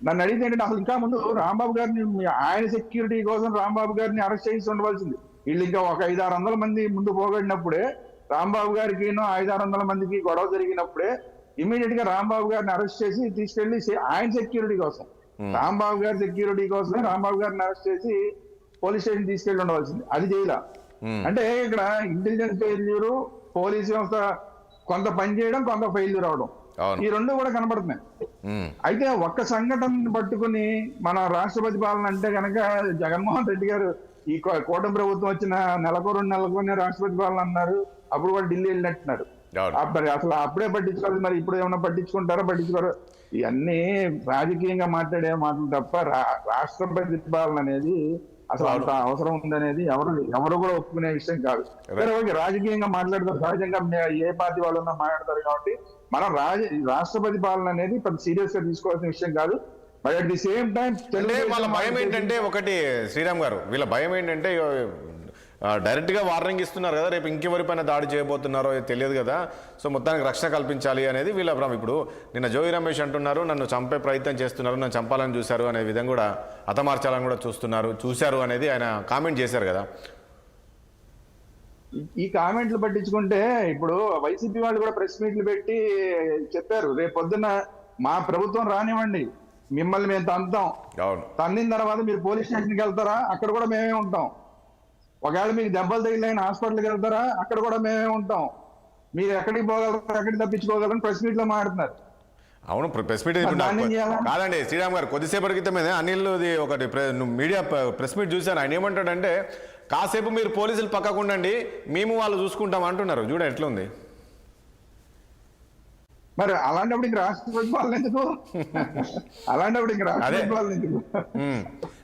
S4: నన్ను అడిగితే ఏంటంటే అసలు ఇంకా ముందు రాంబాబు గారిని ఆయన సెక్యూరిటీ కోసం రాంబాబు గారిని అరెస్ట్ చేసి ఉండవలసింది. వీళ్ళు ఇంకా ఒక 500-600 మంది ముందు పోగొడినప్పుడే రాంబాబు గారికి 500-600 మందికి గొడవ జరిగినప్పుడే ఇమీడియట్ గా రాంబాబు గారిని అరెస్ట్ చేసి తీసుకెళ్లి ఆయన సెక్యూరిటీ కోసం, రాంబాబు గారి సెక్యూరిటీ కోసమే రాంబాబు గారిని అరెస్ట్ చేసి పోలీస్ స్టేషన్ తీసుకెళ్లి ఉండవలసింది. అది చేయలా. అంటే ఇక్కడ ఇంటెలిజెన్స్ ఫెయిల్యూరు, పోలీస్ వ్యవస్థ కొంత పని చేయడం, కొంత ఫెయిల్యూర్ అవడం, ఈ రెండు కూడా కనబడుతున్నాయి. అయితే ఒక్క సంఘటన పట్టుకుని మన రాష్ట్రపతి పాలన అంటే కనుక జగన్మోహన్ రెడ్డి గారు ఈ కూటమి ప్రభుత్వం వచ్చిన నెలకు 2 నెలలకునే రాష్ట్రపతి పాలన అన్నారు. అప్పుడు కూడా ఢిల్లీ వెళ్ళినట్టున్నారు. అసలు అప్పుడే పట్టించుకోవాలి, మరి ఇప్పుడు ఏమైనా పట్టించుకుంటారో పట్టించుకోరు. ఇవన్నీ రాజకీయంగా మాట్లాడే మాటలు తప్ప రాష్ట్రపతి పాలన అనేది అసలు అంత అవసరం ఉందనేది ఎవరు కూడా ఒప్పుకునే విషయం కాదు. రాజకీయంగా మాట్లాడతారు, సహజంగా ఏ పార్టీ వాళ్ళు మాట్లాడతారు. కాబట్టి మనం రాష్ట్రపతి పాలన అనేది పెద్ద సీరియస్ గా తీసుకోవాల్సిన విషయం కాదు. But at the same time
S1: వాళ్ళ భయం ఏంటంటే, ఒకటి శ్రీరామ్ గారు, వీళ్ళ భయం ఏంటంటే డైరెక్ట్ గా వార్నింగ్ ఇస్తున్నారు కదా, రేపు ఇంకెవరిపైన దాడి చేయబోతున్నారో తెలియదు కదా, సో మొత్తానికి రక్షణ కల్పించాలి అనేది వీళ్ళ భ్రమ. ఇప్పుడు నిన్న జోగి రమేష్ అంటున్నారు, నన్ను చంపే ప్రయత్నం చేస్తున్నారు, నన్ను చంపాలని చూశారు అనే విధంగా కూడా, హతమార్చాలని కూడా చూశారు అనేది ఆయన కామెంట్ చేశారు కదా.
S4: ఈ కామెంట్లు పట్టించుకుంటే ఇప్పుడు వైసీపీ వాళ్ళు కూడా ప్రెస్ మీట్లు పెట్టి చెప్పారు, రేపు పొద్దున్న మా ప్రభుత్వం రానివ్వండి, మిమ్మల్ని మేము తంతాం, తన్నిన తర్వాత మీరు పోలీస్ స్టేషన్కి వెళ్తారా, అక్కడ కూడా మేమే ఉంటాం. ఒకవేళ మీకు దెబ్బలు తగిలిన హాస్పిటల్కి వెళ్తారా, అక్కడ కూడా మేమే ఉంటాం. మీరు ఎక్కడికి పోగలరు, ఎక్కడికి తప్పించుకోగలరని ప్రెస్ మీట్ లో మాట్లాడుతున్నారు.
S1: అవును, ప్రెస్ మీట్ కాదండి శ్రీరామ్ గారు, కొద్దిసేపటి క్రితమే అనిల్ది ఒకటి మీడియా ప్రెస్ మీట్ చూశాను. ఆయన ఏమంటాడంటే, కాసేపు మీరు పోలీసులు పక్కకు ఉండండి, మేము వాళ్ళు చూసుకుంటాం అంటున్నారు. చూడ ఎట్లా ఉంది
S4: మరి. అలాంటప్పుడు ఇంక రాష్ట్రపతి పాలన ఎందుకు? అలాంటప్పుడు ఇంక రాష్ట్రపతి పాలన ఎందుకు?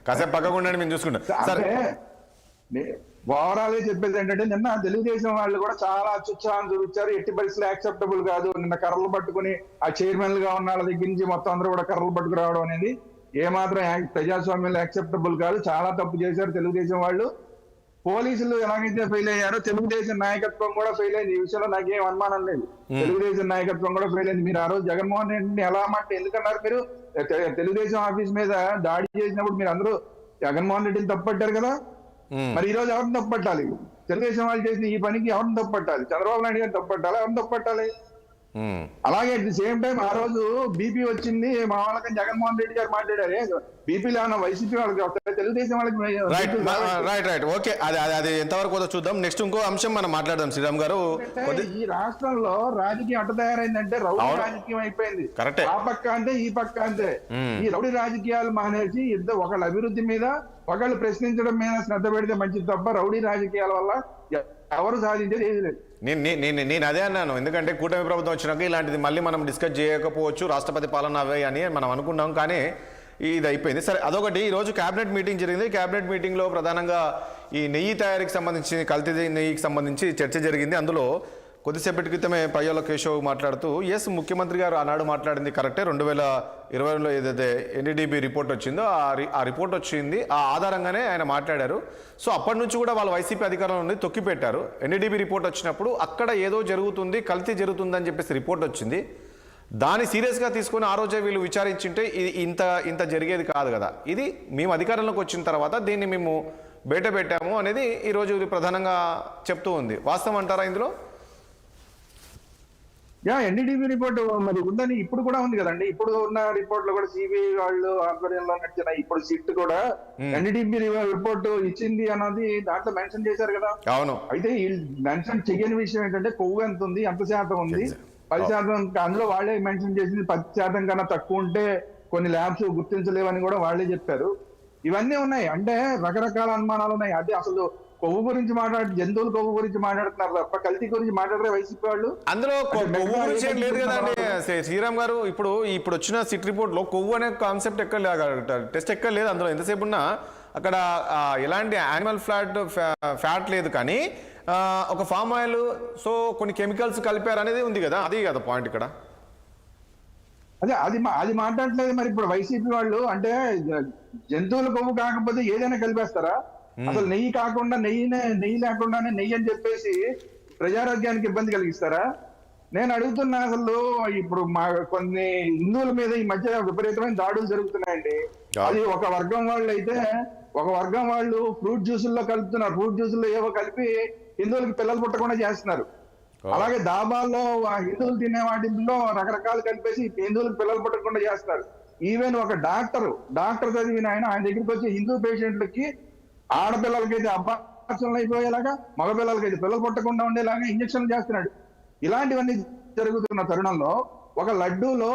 S1: కాసేపు పక్కకు ఉండండి, మేము చూసుకుంటాం. సరే,
S4: ఓవరాల్ చెప్పేది ఏంటంటే, నిన్న తెలుగుదేశం వాళ్ళు కూడా చాలా అత్యుత్సాహం చూపించారు. ఎట్టి పరిస్థితులు యాక్సెప్టబుల్ కాదు. నిన్న కర్రలు పట్టుకుని ఆ చైర్మన్ గా ఉన్న వాళ్ళ దగ్గర నుంచి మొత్తం అందరూ కూడా కర్రలు పట్టుకు రావడం అనేది ఏమాత్రం ప్రజాస్వామ్యంలో యాక్సెప్టబుల్ కాదు. చాలా తప్పు చేశారు తెలుగుదేశం వాళ్ళు. పోలీసులు ఎలాగైతే ఫెయిల్ అయ్యారో తెలుగుదేశం నాయకత్వం కూడా ఫెయిల్ అయింది. ఈ విషయంలో నాకేం అనుమానం లేదు. తెలుగుదేశం నాయకత్వం కూడా ఫెయిల్ అయింది. మీరు ఆ రోజు జగన్మోహన్ రెడ్డిని ఎలా మాట ఎందుకన్నారు? మీరు తెలుగుదేశం ఆఫీస్ మీద దాడి చేసినప్పుడు మీరు అందరూ జగన్మోహన్ రెడ్డిని తప్పుపట్టారు కదా, మరి ఈ రోజు ఎవరిని తప్పుపట్టాలి? తెలుగుదేశం వాళ్ళు చేసిన ఈ పనికి ఎవరిని తప్పట్టాలి? చంద్రబాబు నాయుడు గారిని తప్పట్టాలి, ఎవరిని తప్పట్టాలి? అలాగే అట్ ది సేమ్ టైం ఆ రోజు బీపీ వచ్చింది, మా వాళ్ళకి జగన్మోహన్ రెడ్డి గారు మాట్లాడారు, బీపీలో ఉన్న వైసీపీ వాళ్ళకి వస్తాయి, తెలుగుదేశం
S1: రైట్ రైట్ ఓకే, అది ఎంతవరకు వద్దో చూద్దాం. నెక్స్ట్ ఇంకో అంశం మనం మాట్లాడదాం శ్రీరామ్ గారు.
S4: ఈ రాష్ట్రంలో రాజకీయం అట్ట తయారైందంటే రౌడీ రాజకీయం అయిపోయింది. ఆ పక్క అంతే, ఈ పక్క అంతే. ఈ రౌడీ రాజకీయాలు మానేసి ఇద్దరు ఒకళ్ళ అభివృద్ధి మీద ఒకళ్ళు ప్రశ్నించడం మీద శ్రద్ధ పెడితే మంచిది తప్ప రౌడీ రాజకీయాల వల్ల ఎవరు సాధించేది ఏది లేదు.
S1: నేను అదే అన్నాను, ఎందుకంటే కూటమి ప్రభుత్వం వచ్చినాక ఇలాంటిది మళ్ళీ మనం డిస్కస్ చేయకపోవచ్చు, రాష్ట్రపతి పాలన అవే అని మనం అనుకున్నాం, కానీ ఇది అయిపోయింది. సరే, అదొకటి. ఈరోజు క్యాబినెట్ మీటింగ్ జరిగింది. క్యాబినెట్ మీటింగ్లో ప్రధానంగా ఈ నెయ్యి తయారీకి సంబంధించి, కల్తీ నెయ్యికి సంబంధించి చర్చ జరిగింది. అందులో కొద్దిసేపటి క్రితమే పయ్యావుల కేశవ్ మాట్లాడుతూ, ఎస్ ముఖ్యమంత్రి గారు ఆనాడు మాట్లాడింది కరెక్టే, 2020లో ఏదైతే ఎన్డీడీబీ రిపోర్ట్ వచ్చిందో ఆ రిపోర్ట్ వచ్చింది, ఆ ఆధారంగానే ఆయన మాట్లాడారు. సో అప్పటి నుంచి కూడా వాళ్ళు వైసీపీ అధికారంలో నుండి తొక్కిపెట్టారు. ఎన్డీడీబీ రిపోర్ట్ వచ్చినప్పుడు అక్కడ ఏదో జరుగుతుంది, కల్తీ జరుగుతుందని చెప్పేసి రిపోర్ట్ వచ్చింది. దాన్ని సీరియస్గా తీసుకొని ఆ రోజే వీళ్ళు విచారించింటే ఇంత జరిగేది కాదు కదా. ఇది మేము అధికారంలోకి వచ్చిన తర్వాత దీన్ని మేము బయట పెట్టాము అనేది ఈరోజు ప్రధానంగా చెప్తూ ఉంది. వాస్తవం అంటారా ఇందులో?
S4: ఎన్డీడీబీ రిపోర్ట్ మరి ఉందని ఇప్పుడు కూడా ఉంది కదండి. ఇప్పుడు ఉన్న రిపోర్ట్ లో కూడా సిబిఐ వాళ్ళు ఆధ్వర్యంలో నడిచిన ఇప్పుడు సిట్ కూడా ఎన్డీడీబీ రిపోర్ట్ ఇచ్చింది అన్నది దాంట్లో మెన్షన్ చేశారు కదా.
S1: అవును.
S4: అయితే మెన్షన్ చెయ్యని విషయం ఏంటంటే కొవ్వు ఎంత ఉంది, ఎంత శాతం ఉంది, 10%. అందులో వాళ్ళే మెన్షన్ చేసింది 10% కన్నా తక్కువ ఉంటే కొన్ని ల్యాబ్స్ గుర్తించలేవని కూడా వాళ్ళే చెప్పారు. ఇవన్నీ ఉన్నాయి. అంటే రకరకాల అనుమానాలు ఉన్నాయి. అదే అసలు కొవ్వు గురించి జంతువుల కొవ్వు గురించి మాట్లాడుతున్నారు తప్ప కల్తీ గురించి మాట్లాడరే వైసీపీ వాళ్ళు.
S1: అందులో కొవ్వు గురించి ఏం లేదు కదండి శ్రీరామ్ గారు. ఇప్పుడు వచ్చిన సిట్ రిపోర్ట్ లో కొవ్వు అనే కాన్సెప్ట్ టెస్ట్ ఎక్కడ లేదు. అందులో ఎంతసేపు ఉన్నా అక్కడ ఎలాంటి యానిమల్ ఫ్యాట్ లేదు, కానీ ఒక ఫామ్ ఆయిల్, సో కొన్ని కెమికల్స్ కలిపారు అనేది ఉంది కదా. అది కదా పాయింట్ ఇక్కడ.
S4: అదే అది మాట్లాడలేదు. మరి ఇప్పుడు వైసీపీ వాళ్ళు అంటే జంతువుల కొవ్వు కాకపోతే ఏదైనా కలిపేస్తారా? అసలు నెయ్యి కాకుండా నెయ్యి లేకుండానే నెయ్యి అని చెప్పేసి ప్రజారోగ్యానికి ఇబ్బంది కలిగిస్తారా? నేను అడుగుతున్నా, అసలు ఇప్పుడు మా కొన్ని హిందువుల మీద ఈ మధ్య విపరీతమైన దాడులు జరుగుతున్నాయండి. అది ఒక వర్గం వాళ్ళు అయితే ఒక వర్గం వాళ్ళు ఫ్రూట్ జ్యూసుల్లో కలుపుతున్నారు. ఫ్రూట్ జ్యూసుల్లో ఏవో కలిపి హిందువులకి పిల్లలు పుట్టకుండా చేస్తున్నారు. అలాగే దాబాల్లో హిందువులు తినే వాటిల్లో రకరకాలు కలిపేసి హిందువులకు పిల్లలు పుట్టకుండా చేస్తున్నారు. ఈవెన్ ఒక డాక్టర్ చదివిన ఆయన దగ్గరికి వచ్చి హిందూ పేషెంట్లకి ఆడపిల్లలకైతే అబార్షన్లు అయిపోయేలాగా, మగపిల్లలకైతే పిల్లలు పుట్టకుండా ఉండేలాగా ఇంజక్షన్లు చేస్తున్నాడు. ఇలాంటివన్నీ జరుగుతున్న తరుణంలో ఒక లడ్డూలో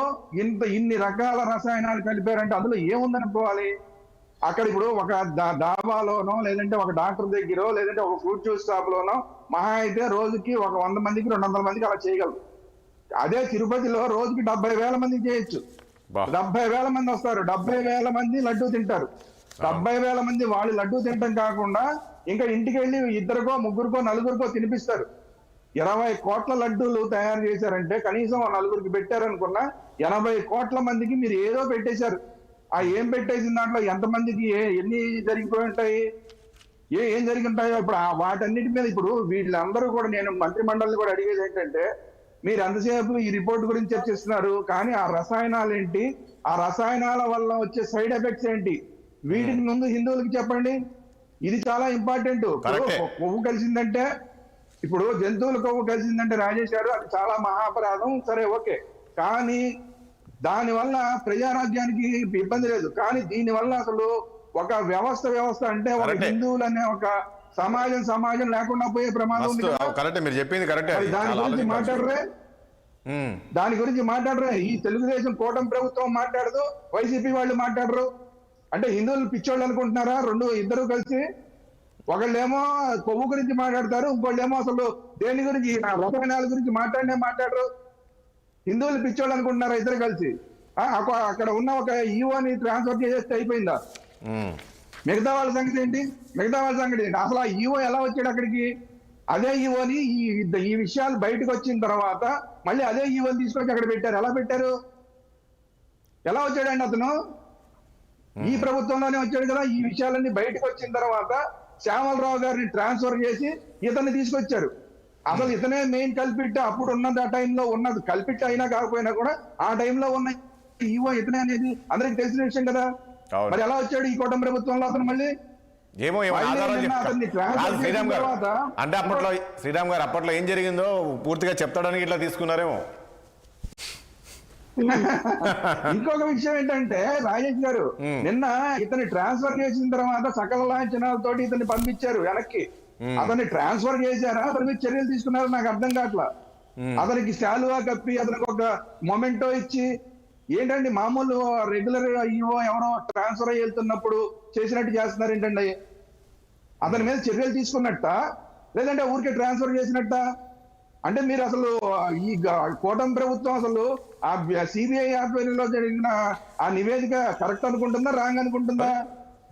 S4: ఇన్ని రకాల రసాయనాలు కలిపారంటే అందులో ఏముందనుకోవాలి? అక్కడ ఇప్పుడు ఒక దాబాలోనో లేదంటే ఒక డాక్టర్ దగ్గర లేదంటే ఒక ఫ్రూట్ జ్యూస్ షాప్ లోనో మహా అయితే రోజుకి ఒక 100 మందికి 200 మందికి అలా చేయగలరు. అదే తిరుపతిలో రోజుకి 70,000 మందికి చేయొచ్చు. 70,000 మంది వస్తారు, 70,000 మంది లడ్డూ తింటారు. 70,000 మంది వాళ్ళు లడ్డూ తినటం కాకుండా ఇంకా ఇంటికి వెళ్ళి 2కో 3కో 4కో తినిపిస్తారు. 20 కోట్ల లడ్డూలు తయారు చేశారంటే కనీసం 4కి పెట్టారనుకున్నా 80 కోట్ల మందికి మీరు ఏదో పెట్టేశారు. ఆ ఏం పెట్టేసిన దాంట్లో ఎంతమందికి ఎన్ని జరిగిపోయి ఉంటాయి, ఏం జరిగి ఉంటాయో ఇప్పుడు వాటన్నిటి మీద ఇప్పుడు వీళ్ళందరూ కూడా నేను మంత్రి మండలిని కూడా అడిగేది ఏంటంటే, మీరు ఎంతసేపు ఈ రిపోర్ట్ గురించి చర్చిస్తున్నారు, కానీ ఆ రసాయనాలు ఏంటి, ఆ రసాయనాల వల్ల వచ్చే సైడ్ ఎఫెక్ట్స్ ఏంటి, వీటిని ముందు హిందువులకి చెప్పండి. ఇది చాలా ఇంపార్టెంట్. కొవ్వు కలిసిందంటే, ఇప్పుడు జంతువుల కొవ్వు కలిసిందంటే రాజేష్ గారు అది చాలా మహాపరాధం, సరే ఓకే, కానీ దానివల్ల ప్రజారాజ్యానికి ఇబ్బంది లేదు. కానీ దీనివల్ల అసలు ఒక వ్యవస్థ అంటే ఒక హిందువులు అనే ఒక సమాజం లేకుండా పోయే ప్రమాదం ఉంది.
S1: మీరు చెప్పింది కరెక్టే.
S4: దాని గురించి మాట్లాడరే ఈ తెలుగుదేశం కూటమి ప్రభుత్వం మాట్లాడదు, వైసీపీ వాళ్ళు మాట్లాడరు. అంటే హిందువులు పిచ్చోళ్ళు అనుకుంటున్నారా? ఇద్దరు కలిసి ఒకళ్ళేమో కొవ్వు గురించి మాట్లాడతారు, ఇంకోళ్ళేమో అసలు దేని గురించి రసాయనాల గురించి మాట్లాడరు. హిందువులు పిచ్చోళ్ళు అనుకుంటున్నారా ఇద్దరు కలిసి? అక్కడ ఉన్న ఒక ఈఓని ట్రాన్స్ఫర్ చేసేస్తే అయిపోయిందా? మిగతా వాళ్ళ సంగతి ఏంటి? అసలు ఆ ఈఓ ఎలా వచ్చాడు అక్కడికి? అదే ఈఓని ఈ విషయాలు బయటకు వచ్చిన తర్వాత మళ్ళీ అదే ఈఓని తీసుకొచ్చి అక్కడ పెట్టారు. ఎలా పెట్టారు? ఎలా వచ్చాడండి అతను? ఈ ప్రభుత్వంలోనే వచ్చాడు కదా. ఈ విషయాలన్నీ బయటకు వచ్చిన తర్వాత శ్యామలరావు గారిని ట్రాన్స్ఫర్ చేసి ఇతన్ని తీసుకొచ్చారు. అసలు ఇతనే మెయిన్ కల్పిట్. అప్పుడు ఉన్నది ఆ టైంలో ఉన్నది కల్పిట్ అయినా కాకపోయినా కూడా ఆ టైంలో ఉన్న ఈఓ ఇతనే అనేది అందరికి తెలిసిన విషయం కదా. మరి ఎలా వచ్చాడు ఈ కూటమి ప్రభుత్వంలో అతను? మళ్ళీ
S1: ఏమో ఆధారాలు
S4: నిన్న అతన్ని transfer
S1: కాదు శ్రీరామ్ గారు,
S4: చేసిన తర్వాత-
S1: అంటే అప్పట్లో శ్రీరామ్ గారు అప్పట్లో ఏం జరిగిందో పూర్తిగా చెప్తాడానికి ఇట్లా తీసుకున్నారేమో.
S4: ఇంకొక విషయం ఏంటంటే రాజేష్ గారు, నిన్న ఇతన్ని ట్రాన్స్ఫర్ చేసిన తర్వాత సకల లాంఛనాలతోటి ఇతన్ని పంపించారు వెనక్కి. అతన్ని ట్రాన్స్ఫర్ చేశారా, అతని మీద చర్యలు తీసుకున్నారో నాకు అర్థం కావట్లా. అతనికి శాలువా కప్పి అతనికి ఒక మొమెంటో ఇచ్చి, ఏంటండి మామూలు రెగ్యులర్ ఈవో ఎవరో ట్రాన్స్ఫర్ అయ్యి వెళ్తున్నప్పుడు చేసినట్టు చేస్తున్నారు ఏంటండి? అతని మీద చర్యలు తీసుకున్నట్ట, లేదంటే ఊరికే ట్రాన్స్ఫర్ చేసినట్ట? అంటే మీరు అసలు ఈ కూటమి ప్రభుత్వం అసలు ఆ సిబిఐ ఆధ్వర్యంలో జరిగిన ఆ నివేదిక కరెక్ట్ అనుకుంటుందా, రాంగ్ అనుకుంటుందా?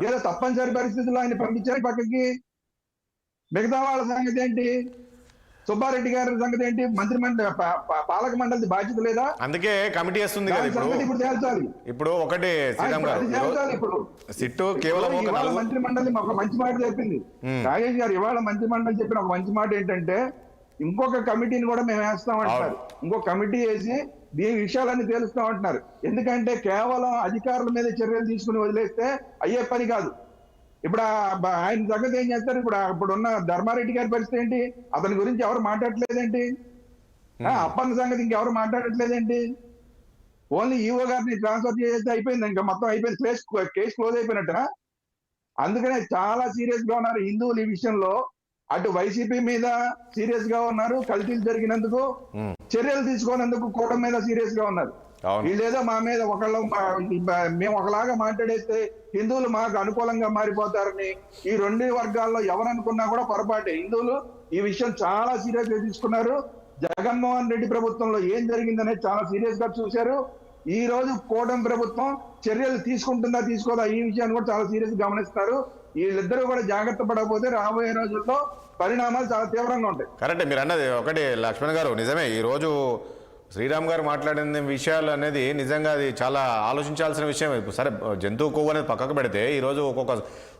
S4: ఏదో తప్పనిసరి పరిస్థితుల్లో ఆయన పంపించారు పక్కకి. మిగతా వాళ్ళ సంగతి ఏంటి? సుబ్బారెడ్డి గారి సంగతి ఏంటి? మంత్రి మండలి పాలక మండలి బాధ్యత లేదా?
S1: అందుకే కమిటీ వేస్తుంది కదా
S4: సంగతి ఇప్పుడు తేల్చాలి.
S1: ఇప్పుడు ఒకటి శ్రీరామ్ గారు,
S4: అది తేల్చాలి ఇప్పుడు.
S1: సిట్టు కేవలం ఒక
S4: ఇవాళ
S1: 4
S4: మంత్రి మండలి ఒక మంచి మాట చెప్పింది. రాజేష్ గారు ఇవాళ మంత్రి మండలి చెప్పిన ఒక మంచి మాట ఏంటంటే, ఇంకొక కమిటీని కూడా మేము వేస్తామంటున్నారు. ఇంకొక కమిటీ వేసి దీని విషయాలన్నీ తేలుస్తామంటున్నారు. ఎందుకంటే కేవలం అధికారుల మీద చర్యలు తీసుకుని వదిలేస్తే అయ్యే పని కాదు. ఇప్పుడు ఆయన సంగతి ఏం చేస్తారు? ఇప్పుడున్న ధర్మారెడ్డి గారి పరిస్థితి ఏంటి? అతని గురించి ఎవరు మాట్లాడట్లేదేంటి? అప్పన్న సంగతి ఇంకెవరు మాట్లాడట్లేదేంటి? ఓన్లీ ఈవో గారిని ట్రాన్స్ఫర్ చేస్తే అయిపోయింది, ఇంకా మొత్తం అయిపోయింది, కేసు క్లోజ్ అయిపోయినట్టునా? అందుకనే చాలా సీరియస్ గా ఉన్నారు హిందువులు ఈ విషయంలో. అటు వైసీపీ మీద సీరియస్ గా ఉన్నారు, కల్తీలు జరిగినందుకు చర్యలు తీసుకోనందుకు కూటమి మీద సీరియస్ గా ఉన్నారు. వీళ్ళేదో మా మీద మేము ఒకలాగా మాట్లాడేస్తే హిందువులు మాకు అనుకూలంగా మారిపోతారని ఈ రెండు వర్గాల్లో ఎవరనుకున్నా కూడా పొరపాటే. హిందువులు ఈ విషయం చాలా సీరియస్ గా తీసుకున్నారు. జగన్మోహన్ రెడ్డి ప్రభుత్వంలో ఏం జరిగిందనేది చాలా సీరియస్ గా చూశారు. ఈ రోజు కూటమి ప్రభుత్వం చర్యలు తీసుకుంటుందా తీసుకోదా ఈ విషయాన్ని కూడా చాలా సీరియస్ గా గమనిస్తారు. వీళ్ళిద్దరూ కూడా జాగ్రత్త పడకపోతే రాబోయే రోజుల్లో పరిణామాలు చాలా తీవ్రంగా ఉంటాయి.
S1: కరెక్టే మీరు అన్నది. ఒకటి లక్ష్మణ్ గారు, నిజమే ఈరోజు శ్రీరామ్ గారు మాట్లాడిన విషయాలు అనేది నిజంగా అది చాలా ఆలోచించాల్సిన విషయం. సరే జంతువు కొవ్వు అనేది పక్కకు పెడితే ఈరోజు ఒక్కొక్క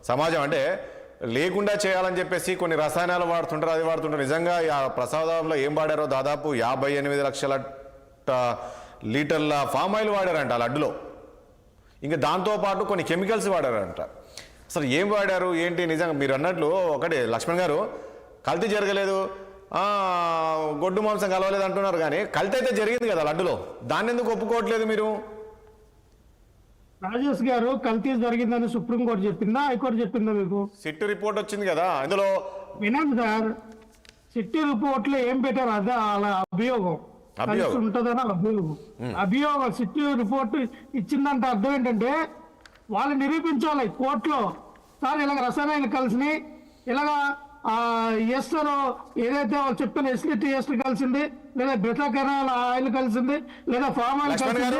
S1: సమాజం అంటే లేకుండా చేయాలని చెప్పేసి కొన్ని రసాయనాలు వాడుతుంటారు, అది వాడుతుంటారు. నిజంగా ఆ ప్రసాదంలో ఏం వాడారో దాదాపు 58 లక్షల లీటర్ల ఫామ్ ఆయిల్ వాడారంట ఆ లడ్డులో. ఇంకా దాంతోపాటు కొన్ని కెమికల్స్ వాడారంట. అసలు ఏం వాడారు ఏంటి? నిజంగా మీరు అన్నట్లు ఒకటి లక్ష్మణ్ గారు, కల్తీ జరగలేదు, గొడ్డు మాంసం కలవలేదు అంటున్నారు, కానీ కల్తీ అయితే జరిగింది కదా లడ్డులో. దాన్ని ఎందుకు ఒప్పుకోవట్లేదు మీరు?
S2: రాజేష్ గారు, కల్తీ జరిగిందని సుప్రీంకోర్టు చెప్పిందా, హైకోర్టు చెప్పిందా మీకు?
S1: సిట్టు రిపోర్ట్ వచ్చింది కదా అందులో.
S2: వినండి సార్, సిట్టి రిపోర్ట్ లో ఏం పెట్టారు? అదే అలా అభియోగం కలిసి ఉంటుందని అభియోగం సిట్టి రిపోర్ట్ ఇచ్చిందంటే అర్థం ఏంటంటే వాళ్ళు నిరూపించాలి కోర్టులో, సార్ ఇలాగ రసాయనాలు కలిసినాయి, ఇలాగా ఎస్టర్ ఏదైతే వాళ్ళు చెప్పిన ఎస్లిటీ ఎస్టర్ కలిసింది, లేదా బెటాకెనాల్ ఆయిల్ కలిసింది, లేదా ఫామ్ ఆయిల్ కలిసింది.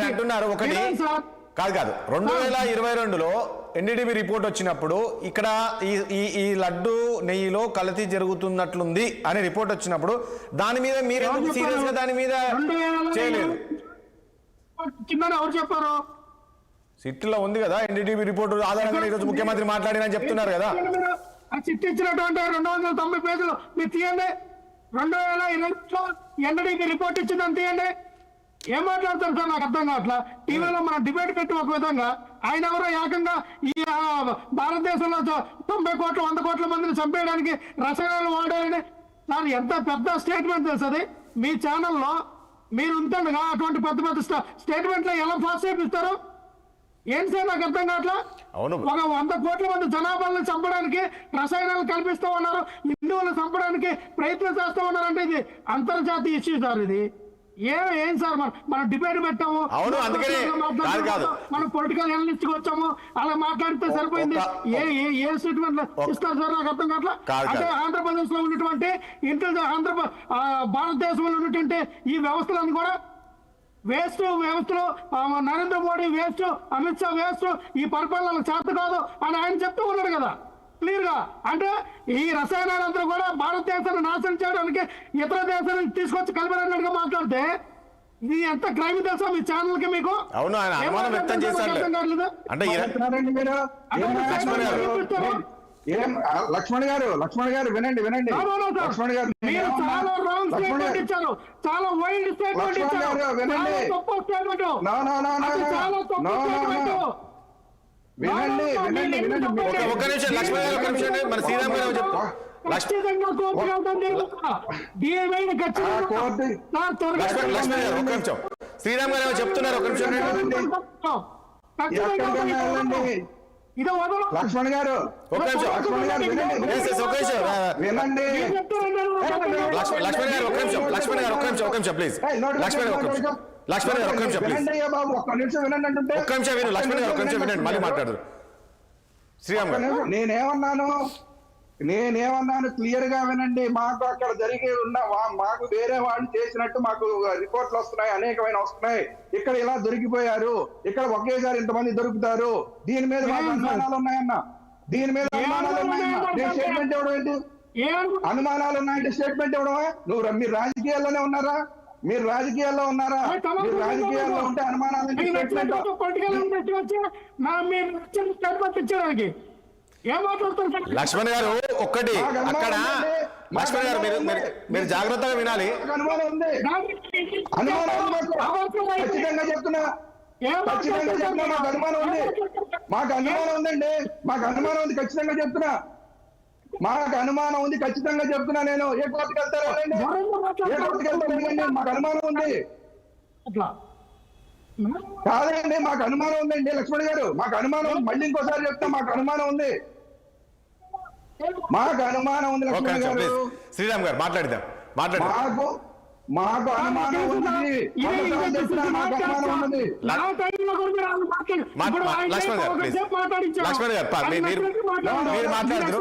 S1: అంటున్నారు ఒకటి కాదు 2022లో ఎన్డీటీవీ రిపోర్ట్ వచ్చినప్పుడు ఇక్కడ ఈ లడ్డు నెయ్యిలో కల్తీ జరుగుతున్నట్లుంది అనే రిపోర్ట్ వచ్చినప్పుడు దాని మీద మీరు సీరియస్ గా దాని మీద చేయలేదు.
S2: ఎవరు చెప్పారు?
S1: సిట్లో ఉంది కదా ఎన్డీటీవీ రిపోర్ట్ ఆధారంగా ఈరోజు ముఖ్యమంత్రి మాట్లాడినని చెప్తున్నారు కదా.
S2: చిట్టి ఇచ్చినటువంటి 290 పేజీలు మీరు తీయండి. 2020లో ఎన్డీటీవీ రిపోర్ట్ ఇచ్చిందని తీయండి. ఏం మాట్లాడతారు సార్? నాకు అర్థం కావట్లా. టీవీలో మనం డిబేట్ పెట్టి ఒక విధంగా, ఆయన ఎవరో ఏకంగా ఈ భారతదేశంలో 90 కోట్ల 100 కోట్ల మందిని చంపేయడానికి రసాయనాలు వాడాలని. సార్ ఎంత పెద్ద స్టేట్మెంట్ తెలుసు అది. మీ ఛానల్లో మీరు ఉంటుండగా అటువంటి పెద్ద పెద్ద స్టేట్మెంట్లో ఎలా ఫాస్ట్ చేపిస్తారు? ఏం సార్ నాకు అర్థం కావట్లా. ఒక 100 కోట్ల మంది జనాభాలను చంపడానికి రసాయనాలు కల్పిస్తూ ఉన్నారు, హిందువులు చంపడానికి ప్రయత్నం చేస్తూ ఉన్నారంటే ఇది అంతర్జాతీయ ఇష్యూ సార్. ఇది ఏం సార్ మనం డిబేట్ పెట్టాము, మనం పొలిటికల్ అనలిస్ట్ వచ్చాము, అలా మాట్లాడితే సరిపోయింది. ఏ స్టేట్మెంట్ ఇస్తారు సార్? నాకు అర్థం కావట్లా. అంటే ఆంధ్రప్రదేశ్ లో ఉన్నటువంటి భారతదేశంలో ఉన్నటువంటి ఈ వ్యవస్థలను కూడా వేస్ట్ వ్యవస్థలో నరేంద్ర మోడీ వేస్ట్, అమిత్ షా వేస్ట్, ఈ పరిపాలన చేత కాదు అని ఆయన చెప్తూ ఉన్నాడు కదా క్లియర్ గా. అంటే ఈ రసాయనాలందరూ కూడా భారతదేశాన్ని నాశనం చేయడానికి ఇతర దేశాలను తీసుకొచ్చి కలిపి మాట్లాడితే ఇది ఎంత క్రైమ్ తెలుసా మీ ఛానల్ కి? మీకు
S1: అవును ఆయన అనుమానం వ్యక్తం చేశారు. అంటే
S4: లక్ష్మణ్ గారు వినండి. లక్ష్మణ్ గారు
S2: చాలా రాంగ్ స్టేట్మెంట్ ఇచ్చారు, చాలా వైల్డ్ స్టేట్మెంట్ ఇచ్చారు, చాలా తప్పు స్టేట్మెంట్, చాలా తప్పు స్టేట్మెంట్.
S4: వినండి వినండి వినండి
S1: ఒక్క నిమిషం లక్ష్మణ్ గారు, ఒక్క నిమిషం అండి. మన శ్రీరామ్ గారు చెప్తారు.
S2: ఖచ్చితంగా కోర్టుకు వెళ్తాం జరుగుతుందా? DMI ని ఖచ్చితంగా
S4: కోర్టు-
S2: సార్, త్వరగా
S1: లక్ష్మణ్ గారు ఒక్క నిమిషం. శ్రీరామ్ గారు ఏమో చెప్తున్నారు, ఒక్క నిమిషం ఉండండి.
S4: ఎక్కడికైనా వెళ్ళండి
S2: ఇది వదలం.
S4: లక్ష్మణ్ గారు
S1: ఒక్క నిమిషం.
S4: లక్ష్మణ్ గారు వినండి
S1: Yes, yes, ఒక్క నిమిషం.
S4: వినండి
S1: లక్ష్మణ్ గారు ఒక్క నిమిషం. లక్ష్మణ్ గారు ఒక్క నిమిషం, ఒక్క నిమిషం ప్లీజ్. లక్ష్మణ్ గారు ఒక్క నిమిషం. లక్ష్మణ్ గారు ఒక్క నిమిషం ప్లీజ్.
S4: వినండి అయ్యా బాబు, ఒక్క నిమిషం వినండి అంటుంటే
S1: ఒక్క నిమిషం విను. లక్ష్మణ్ గారు ఒక్క నిమిషం వినండి, మళ్ళీ మాట్లాడదు. శ్రీరామ్ గారు
S4: నేనేమన్నాను క్లియర్ గా వినండి. మాకు అక్కడ జరిగి ఉన్న మాకు వేరే వాళ్ళు చేసినట్టు మాకు రిపోర్ట్లు వస్తున్నాయి, అనేకమైన వస్తున్నాయి. ఇక్కడ ఇలా దొరికిపోయారు, ఇక్కడ ఒకేసారి ఇంతమంది దొరుకుతారు, దీని మీద మాకు అనుమానాలు ఉన్నాయన్న, దీని మీద అనుమానాలు ఉన్నాయన్న. నేను స్టేట్మెంట్ ఇవ్వడం ఏంటి? అనుమానాలు ఉన్నాయంటే స్టేట్మెంట్ ఇవ్వడమా? మీరు రాజకీయాల్లోనే ఉన్నారా? మీరు రాజకీయాల్లో ఉన్నారా? మీరు రాజకీయాల్లో ఉంటే అనుమానాలు స్టేట్మెంట్
S2: ఇచ్చడానికి ఏం మాట్లాడుతారు?
S1: లక్ష్మణ్ గారు ఒక్కటి అక్కడ లక్ష్మణ్ గారు మీరు జాగ్రత్తగా వినాలి.
S4: అనుమానం ఉంది, అనుమానం ఉంది మాకు. ఖచ్చితంగా చెప్తున్నా, ఖచ్చితంగా చెప్తున్నా మాకు అనుమానం ఉంది, మాకు అనుమానం ఉందండి, మాకు అనుమానం ఉంది, ఖచ్చితంగా చెప్తున్నా, మాకు అనుమానం ఉంది, ఖచ్చితంగా చెప్తున్నా. నేను ఏ కోర్టుకి వెళ్తారా? ఏ కోర్టుకి వెళ్తారండి? మాకు అనుమానం ఉంది.
S2: అట్లా
S4: కాదండి, మాకు అనుమానం ఉందండి లక్ష్మణ్ గారు, మాకు అనుమానం ఉంది. మళ్ళీ ఇంకోసారి చెప్తా, మాకు అనుమానం ఉంది, మాకు అనుమానం ఉంది
S1: ఒక్క
S4: లక్ష్మణ్
S1: నిమిషం
S4: గారు.
S1: ప్లీజ్. శ్రీరామ్ గారు మాట్లాడదాం.
S4: మాకు అనుమానం ఉంది, మాకు అనుమానం ఉంది.
S1: లక్ష్మణ్ గారు ప్లీజ్. లక్ష్మణ్ గారు మీరు మాట్లాడదు.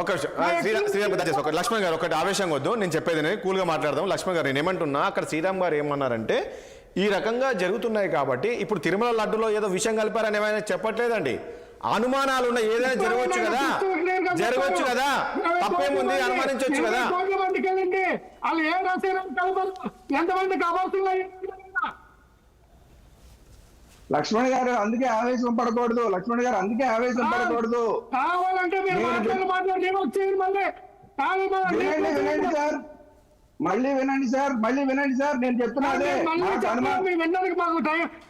S1: ఒక శ్రీరామ్ దయచేసి ఒక లక్ష్మణ్ గారు ఒకటి ఆవేశంగా వద్దు, నేను చెప్పేది కూల్ గా మాట్లాడదాం. లక్ష్మణ్ గారు నేను ఏమంటున్నా, అక్కడ శ్రీరామ్ గారు ఏమన్నారంటే ఈ రకంగా జరుగుతున్నాయి కాబట్టి ఇప్పుడు తిరుమల లడ్డులో ఏదో విషయం కలిపారని ఏమైనా చెప్పట్లేదండి. అనుమానాలు ఉన్నాయి, ఏదైనా జరగవచ్చు కదా, జరగవచ్చు కదా, తప్పేముంది, అనుమానించవచ్చు కదా.
S2: వాళ్ళు ఏ రసాయనం కలపరు, ఎంతమంది కావాల్సిన
S4: లక్ష్మణ్ గారు అందుకే ఆవేశం పడకూడదు, లక్ష్మణ్ గారు అందుకే ఆవేశం పడకూడదు.
S2: కావాలంటే మీరు మాట్లాడి వచ్చేది మళ్ళీ
S4: వినండి సార్, మళ్ళీ వినండి సార్, మళ్ళీ వినండి సార్, నేను చెప్తున్నా అదే.
S2: వినడానికి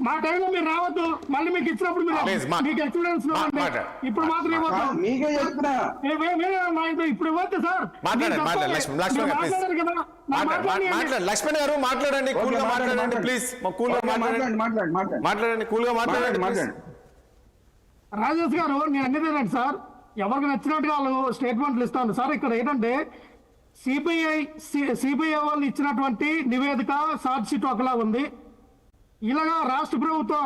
S2: మా టైంలో మీరు రావద్దు, మళ్ళీ మీకు ఇచ్చినప్పుడు మీకు ఎక్స్పీరియన్స్ ఇప్పుడు మాత్రం ఇవ్వద్దు.
S4: మీకే చెప్తున్నా,
S2: ఇప్పుడు ఇవ్వద్దు సార్.
S1: లక్ష్మణ్ గారు మాట్లాడండి, కూల్ గా మాట్లాడండి ప్లీజ్, కూల్ గా మాట్లాడండి, కూల్ గా మాట్లాడండి.
S2: రాజేష్ గారు నేను అన్నదేనండి సార్, ఎవరికి నచ్చినట్టుగా వాళ్ళు స్టేట్మెంట్లు ఇస్తాను సార్. ఇక్కడ ఏంటంటే సిబిఐ వాళ్ళు ఇచ్చినటువంటి నివేదిక ఛార్జ్ షీట్ ఒకలా ఉంది, ఇలాగా రాష్ట్ర ప్రభుత్వం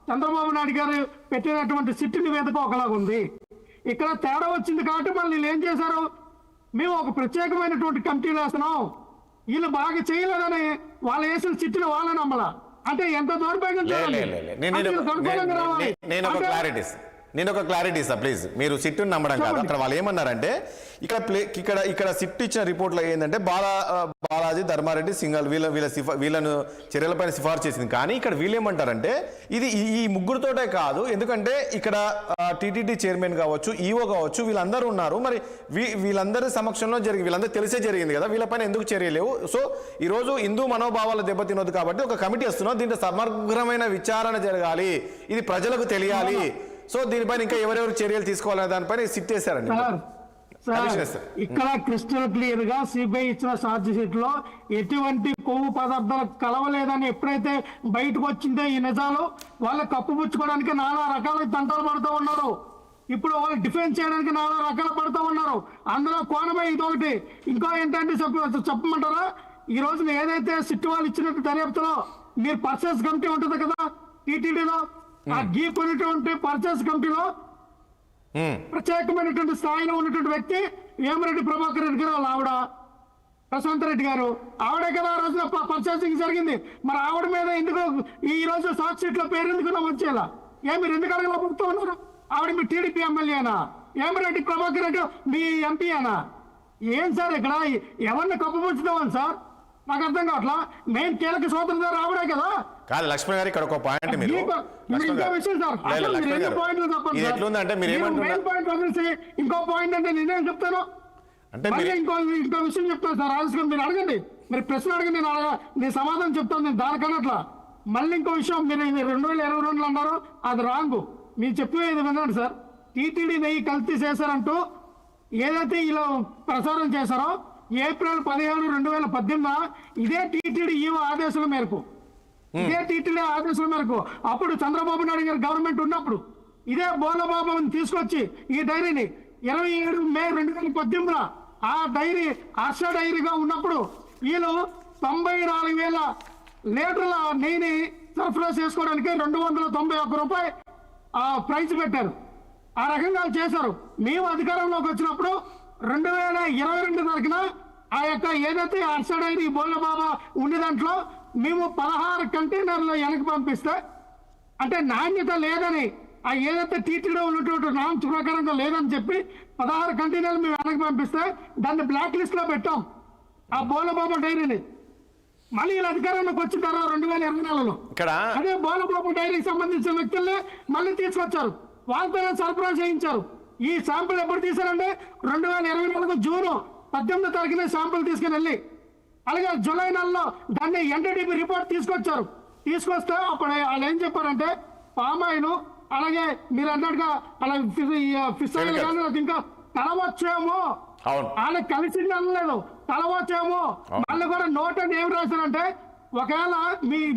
S2: చంద్రబాబు నాయుడు గారు పెట్టినటువంటి సిట్ నివేదిక ఒకలాగా ఉంది. ఇక్కడ తేడా వచ్చింది కాబట్టి మళ్ళీ వీళ్ళు ఏం చేశారు, మేము ఒక ప్రత్యేకమైనటువంటి కమిటీలు వేస్తున్నాం, వీళ్ళు బాగా చేయలేదని వాళ్ళు వేసిన సిట్ని వాళ్ళని నమ్మలా. అంటే ఎంత దౌర్భాగ్యం చేయాలి.
S1: నేను ఒక క్లారిటీ ఇస్తా ప్లీజ్. మీరు సిట్టుని నమ్మడం కాదు, అక్కడ వాళ్ళు ఏమన్నారంటే ఇక్కడ సిట్ ఇచ్చిన రిపోర్ట్లో ఏంటంటే బాలాజీ, ధర్మారెడ్డి, సింగల్ వీళ్ళను చర్యలపైన సిఫార్సు చేసింది. కానీ ఇక్కడ వీళ్ళు ఏమంటారంటే ఇది ఈ ముగ్గురుతోటే కాదు, ఎందుకంటే ఇక్కడ టీటీడీ చైర్మన్ కావచ్చు, ఈఓ కావచ్చు, వీళ్ళందరూ ఉన్నారు. మరి వీళ్ళందరి సమక్షంలో వీళ్ళందరూ తెలిసే జరిగింది కదా, వీళ్ళపైన ఎందుకు చర్యలేవు? సో ఈరోజు హిందూ మనోభావాలు దెబ్బతినొద్దు కాబట్టి ఒక కమిటీ వస్తున్నాం, దీంట్లో సమగ్రమైన విచారణ జరగాలి, ఇది ప్రజలకు తెలియాలి. సో దీనిపైన ఇంకా ఎవరెవరు చర్యలు తీసుకోవాలనే దానిపైన సిట్ చేశారండి.
S2: ఇక్కడ క్రిస్టల్ క్లియర్ గా సిబిఐ ఇచ్చిన ఛార్జ్ షీట్ లో ఎటువంటి కొవ్వు పదార్థాలు కలవలేదని ఎప్పుడైతే బయటకు వచ్చిందో ఈ నిజాలు, వాళ్ళు కప్పుపుచ్చుకోవడానికి నానా రకాల తంటాలు పడుతూ ఉన్నారు. ఇప్పుడు వాళ్ళు డిఫెన్స్ చేయడానికి నానా రకాలు పడుతూ ఉన్నారు. అందులో కోణమే ఇదొకటి. ఇంకో ఏంటంటే చెప్పమంటారా, ఈ రోజున ఏదైతే సిట్ వాళ్ళు ఇచ్చినట్టు దర్యాప్తులో మీరు పర్చేస్ కమిటీ ఉంటుంది కదా టీటీడీలో, ఆ గీకొనేటువంటి పర్చేస్ కమిటీలో ప్రత్యేకమైనటువంటి స్థాయిలో ఉన్నటువంటి వ్యక్తి వేమిరెడ్డి ప్రభాకర్ రెడ్డి గారు, వాళ్ళ ఆవిడ ప్రశాంత్ రెడ్డి గారు, ఆవిడే కదా ఆ రోజున పర్చేసింగ్ జరిగింది. మరి ఆవిడ మీద ఎందుకు ఈ రోజు ఛార్జ్ షీట్ లో పేరు ఎందుకు వచ్చేలా? మీరు ఎందుకు అడగలేకపోతూ ఉన్నారు? ఆవిడ మీ టీడీపీ ఎమ్మెల్యేనా? వేమిరెడ్డి ప్రభాకర్ రెడ్డి మీ ఎంపీనా? ఏం సార్ ఇక్కడ ఎవరిని కప్పుపుచ్చుతామని సార్? నాకు అర్థం కావట్లా. మెయిన్ కీలక సోదరు ఆవిడే కదా.
S1: కాదు లక్ష్మణ్ గారు, ఇక్కడ ఒక పాయింట్ మీరు
S2: ఇంకో విషయం సార్, పాయింట్లు చెప్పండి. ఇంకో పాయింట్ అంటే నేనేం చెప్తాను అంటే ఇంకో విషయం చెప్తాను సార్. రాజేష్ గారు మీరు అడగండి, మీరు ప్రశ్న అడగండి, నేను సమాధానం చెప్తాను. నేను దానికన్నట్లా మళ్ళీ ఇంకో విషయం, మీరు 2022 అన్నారు, అది రాంగు. మీరు చెప్పేది వినండి సార్. టీటీడీ నెయ్యి కల్తీ చేశారంటూ ఏదైతే ఇలా ప్రచారం చేశారో ఏప్రిల్ 17, 2018 ఇదే టీటీడీ ఈవో ఆదేశాల మేరకు అప్పుడు చంద్రబాబు నాయుడు గారి గవర్నమెంట్ ఉన్నప్పుడు ఇదే బోలబాబాని తీసుకొచ్చి ఈ డైరీని 27 మే 2018 ఆ డైరీ హర్ష డైరీగా ఉన్నప్పుడు వీళ్ళు 94,000 లీటర్ల నెయ్యిని సరఫరా చేసుకోవడానికి 291 రూపాయలు ప్రైస్ పెట్టారు. ఆ రకంగా చేశారు. మేము అధికారంలోకి వచ్చినప్పుడు 2022 తారీఖున ఆ యొక్క ఏదైతే హర్ష డైరీ బోలబాబా ఉండే దాంట్లో మేము 16 కంటైనర్లు వెనక్కి పంపిస్తే అంటే నాణ్యత లేదని ఆ ఏదైతే టీటీడీ ఉన్నటువంటి నామ్స్ ప్రకారంగా లేదని చెప్పి 16 కంటైనర్లు మేము వెనక్కి పంపిస్తే దాన్ని బ్లాక్ లిస్ట్ లో పెట్టాం ఆ బోలబాబా డైరీని. మళ్ళీ ఇలా అధికారంలోకి వచ్చిన తర్వాత 2024లో అదే బోలబాబా డైరీకి సంబంధించిన వ్యక్తుల్ని మళ్ళీ తీసుకొచ్చారు. వాళ్ళతో సరఫరా చేయించారు. ఈ శాంపుల్ ఎప్పుడు తీశారంటే 2024 జూన్ 18 తారీఖున శాంపుల్ తీసుకుని వెళ్ళి అలాగే జూలై నెలలో దాన్ని ఎన్డీడీపీ రిపోర్ట్ తీసుకొచ్చారు. తీసుకొస్తే అప్పుడు వాళ్ళు ఏం చెప్పారంటే పామాయిల్ అలాగే మీరు అన్నట్టుగా అలా ఫిష్ ఆయిల్ కానీ ఇంకా కలవచ్చేమో వాళ్ళకి కలిసింది అనలేదు కలవచ్చేమో. వాళ్ళు కూడా నోట్ అని ఏం రాశారంటే ఒకవేళ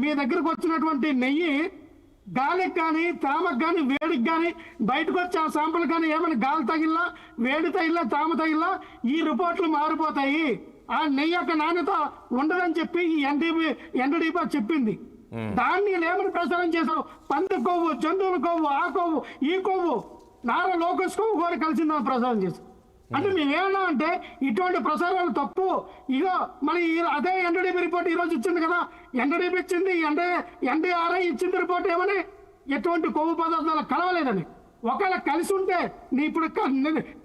S2: మీ దగ్గరకు వచ్చినటువంటి నెయ్యి గాలికి కానీ తేమకు కానీ వేడికి కానీ బయటకు వచ్చి ఆ శాంపుల్ కానీ ఏమైనా గాలి తగిలినా వేడి తగిలినా తేమ తగిలినా ఈ రిపోర్ట్లు మారిపోతాయి, ఆ నెయ్యి యొక్క నాణ్యత ఉండదని చెప్పి ఈ ఎన్డీడీపీ చెప్పింది. దాన్ని ఏమని ప్రచారం చేశారు? పంది కొవ్వు, జంతువుల కొవ్వు, ఆ కొవ్వు, ఈ కొవ్వు, నారా లోకస్ కొవ్వు కూడా కలిసిందని ప్రచారం చేశారు. అంటే మేమేమన్నా అంటే ఇటువంటి ప్రసారాలు తప్పు. ఇగో మరి అదే ఎన్డీడీపీ రిపోర్ట్ ఈ రోజు ఇచ్చింది కదా, ఎన్డీడీపీ ఇచ్చింది, ఎన్డీఆర్ఐ ఇచ్చింది రిపోర్ట్ ఏమని ఎటువంటి కొవ్వు పదార్థాలు కలవలేదని. ఒకవేళ కలిసి ఉంటే ఇప్పుడు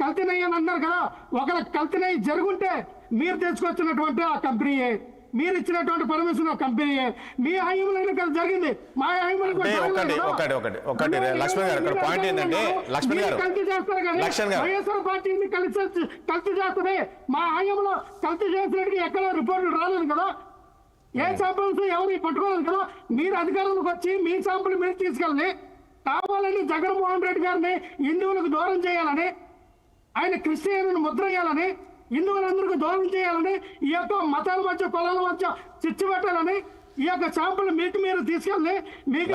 S2: కల్తీ నెయ్యి అని అన్నారు కదా, ఒకవేళ కల్తీ నెయ్యి జరుగుంటే మీరు తెచ్చుకొచ్చినటువంటి ఆ కంపెనీయే, మీరు ఇచ్చినటువంటి పర్మిషన్ ఆ కంపెనీయే, మీ హయాంలో కదా జరిగింది, మా హయాంలో
S1: ఒకటి లక్ష్మణ్ గారు ఇక్కడ పాయింట్ ఏంటంటే
S2: కల్తీ చేస్తారు కానీ వైఎస్ఆర్ పార్టీని కల్తీ చేస్తుంది. మా హయాంలో కల్తీ చేసినట్టుగా ఎక్కడ రిపోర్టులు రాలేదు కదా, ఏ శాంపుల్స్ ఎవరు పట్టుకోలేదు కదా. మీరు అధికారంలోకి వచ్చి మీ శాంపుల్ మీరు తీసుకెళ్ళి కావాలని జగన్మోహన్ రెడ్డి గారిని హిందువులకు దూరం చేయాలని, ఆయన క్రిస్టియన్లను ముద్ర వేయాలని, హిందువులందరికీ దూరం చేయాలని, ఈ యొక్క మతాల మధ్య కులాల మధ్య చిచ్చు పెట్టాలని ఈ యొక్క శాంపుల్ మీకు మీరు తీసుకెళ్ళి మీకు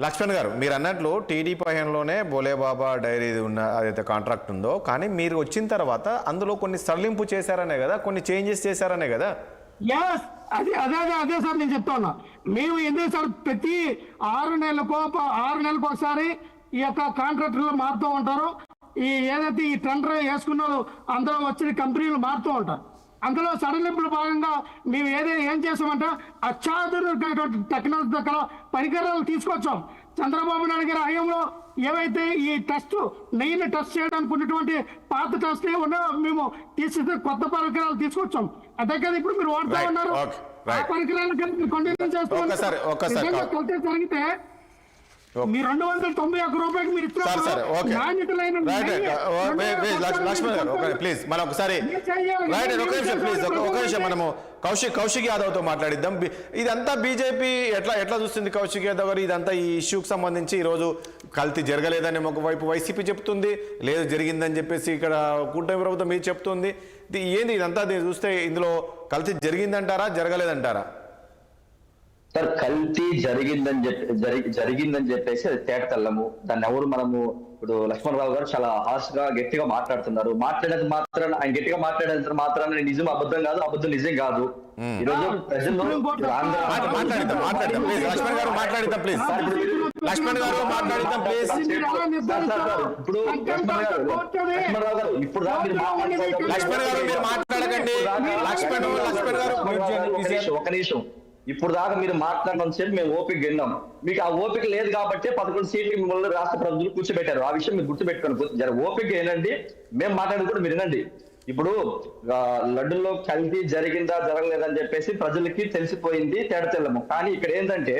S1: లక్ష్మణ్ గారు మీరు అన్నట్లు టీడీపీ హయాంలోనే బోలేబాబా డైరీ ఉన్న అదైతే కాంట్రాక్ట్ ఉందో, కానీ మీరు వచ్చిన తర్వాత అందులో కొన్ని సడలింపు చేశారనే కదా, కొన్ని చేంజెస్ చేశారనే కదా.
S2: అదే సార్ నేను చెప్తా ఉన్నా. మేము ఎందుకు సార్ ప్రతి 6 నెలలకు ఒకసారి ఈ యొక్క కాంట్రాక్టర్లు మారుతూ ఉంటారు. ఈ ఏదైతే ఈ టెండర్ వేసుకున్నారో అందులో వచ్చిన కంపెనీలు మారుతూ ఉంటారు. అందులో సడలింపుల భాగంగా మేము ఏం చేసామంటే అత్యాధునిక టెక్నాలజీ పరికరాలు తీసుకొచ్చాం. చంద్రబాబు నాయుడు గారి హయాంలో ఏవైతే ఈ నెయ్యిని టెస్ట్ చేయడానికి ఉన్నటువంటి పాత టెస్ట్ మేము తీసి కొత్త పరికరాలు తీసుకొచ్చాం. అదే కదా ఇప్పుడు మీరు వాడుతూ ఉన్నారు. ఆ పరికరాలు కంటిన్యూ చేస్తూ కల్తీ జరిగితే మీ 291 రూపాయలకి మీరు
S1: లక్ష్మణ్ గారు ప్లీజ్ మనం ఒకసారి మనము కౌశిక్ యాదవ్ తో మాట్లాడిద్దాం. ఇదంతా బీజేపీ ఎట్లా చూస్తుంది? కౌశిక్ యాదవ్ గారు ఇదంతా ఈ ఇష్యూకి సంబంధించి ఈరోజు కల్తీ జరగలేదని ఒకవైపు వైసీపీ చెప్తుంది, లేదు జరిగిందని చెప్పేసి ఇక్కడ కూటమి ప్రభుత్వం మీరు చెప్తుంది. ఏంది ఇదంతా చూస్తే ఇందులో కల్తీ జరిగిందంటారా జరగలేదంటారా?
S3: సార్ కల్తీ జరిగిందని చెప్పేసి అది తేటతెల్లము. దాన్ని ఎవరు ఇప్పుడు లక్ష్మణరావు గారు చాలా హార్ష్ గా గట్టిగా మాట్లాడుతున్నారు. మాట్లాడేది మాత్రాన ఆయన గట్టిగా మాట్లాడేంత మాత్రాన నిజం అబద్ధం కాదు, అబద్ధం నిజం కాదు. ఈ రోజు ప్రజల్లో ఇప్పుడు ఒక నిమిషం ఇప్పుడు దాకా మీరు మాట్లాడడం సేపు మేము ఓపిక విన్నాం. మీకు ఆ ఓపిక లేదు కాబట్టి 11 సీట్లు మిమ్మల్ని రాష్ట్ర ప్రభుత్వం కూర్చోబెట్టారు. ఆ విషయం మీరు గుర్తుపెట్టుకోండి. ఓపిక ఏనండి, మేము మాట్లాడేది కూడా మీరు వినండి. ఇప్పుడు లడ్డుల్లో కల్తీ జరిగిందా జరగలేదని చెప్పేసి ప్రజలకి తెలిసిపోయింది తేడతెల్లము. కానీ ఇక్కడ ఏంటంటే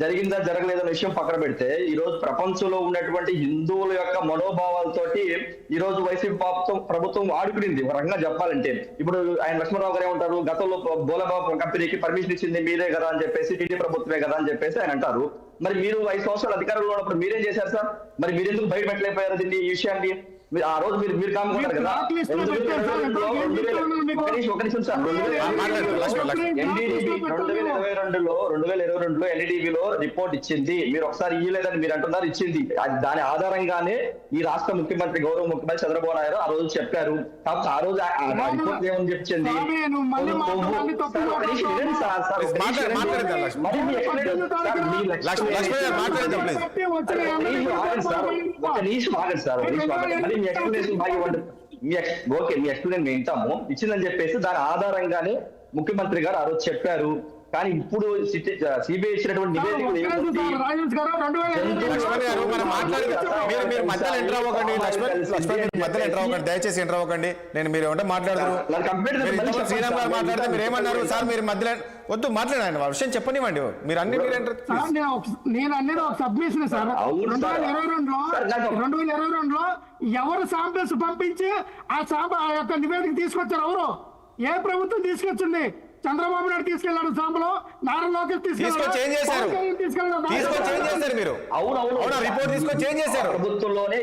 S3: జరిగిందా జరగలేదన్న విషయం పక్కన పెడితే ఈ రోజు ప్రపంచంలో ఉన్నటువంటి హిందువుల యొక్క మనోభావాలతోటి ఈ రోజు వైసీపీ ప్రభుత్వం ఆడుకునింది ఒక రకంగా చెప్పాలంటే. ఇప్పుడు ఆయన లక్ష్మణరావు గారు ఏమంటారు, గతంలో బోలబాబు కంపెనీకి పర్మిషన్ ఇచ్చింది మీరే కదా అని చెప్పేసి, టీడీ ప్రభుత్వమే కదా అని చెప్పేసి ఆయన అంటారు. మరి మీరు 5 సంవత్సరాలు అధికారంలో ఉన్నప్పుడు మీరేం చేశారు సార్? మరి మీరు ఎందుకు బయట పెట్టలేకపోయారు దీన్ని ఈ విషయాన్ని? ఆ రోజు మీరు కాముకుంటారు కదా. 2022లో ఎన్డీటీవీలో రిపోర్ట్ ఇచ్చింది. మీరు ఒకసారి ఇయ్యలేదని మీరు అంటున్నారు, ఇచ్చింది. దాని ఆధారంగానే ఈ రాష్ట్ర ముఖ్యమంత్రి గౌరవ ముఖ్యమంత్రి చంద్రబాబు నాయుడు ఆ రోజు చెప్పారు. కాబట్టి ఆ రోజు రిపోర్ట్ ఏమని చెప్పింది? మీ ఎక్స్ప్లెయిన్ వింటాము ఇచ్చిందని చెప్పేసి దాని ఆధారంగానే ముఖ్యమంత్రి గారు ఆ రోజు చెప్పారు. కానీ ఇప్పుడు సిబిఐ ఇచ్చినటువంటి నివేదికలు
S1: దయచేసి ఎంటర్ అవ్వకండి. నేను మీరు ఏమంటే మాట్లాడతారు. శ్రీరామ్ గారు మాట్లాడితే మీరు ఏమన్నారు సార్? మీరు మధ్యలో వద్దు మాట్లాడండి, విషయం చెప్పనివ్వండి. మీరు అన్ని
S2: నేను అనేది ఒక సబ్మిషన్ సార్. 2022లో ఎవరు శాంపిల్స్ పంపించి ఆ యొక్క నివేదిక తీసుకొచ్చారు? ఎవరు? ఏ ప్రభుత్వం తీసుకొచ్చింది? చంద్రబాబు నాయుడు తీసుకెళ్లాడు సాంబలో, నారా లోకేష్
S3: ప్రభుత్వంలోనే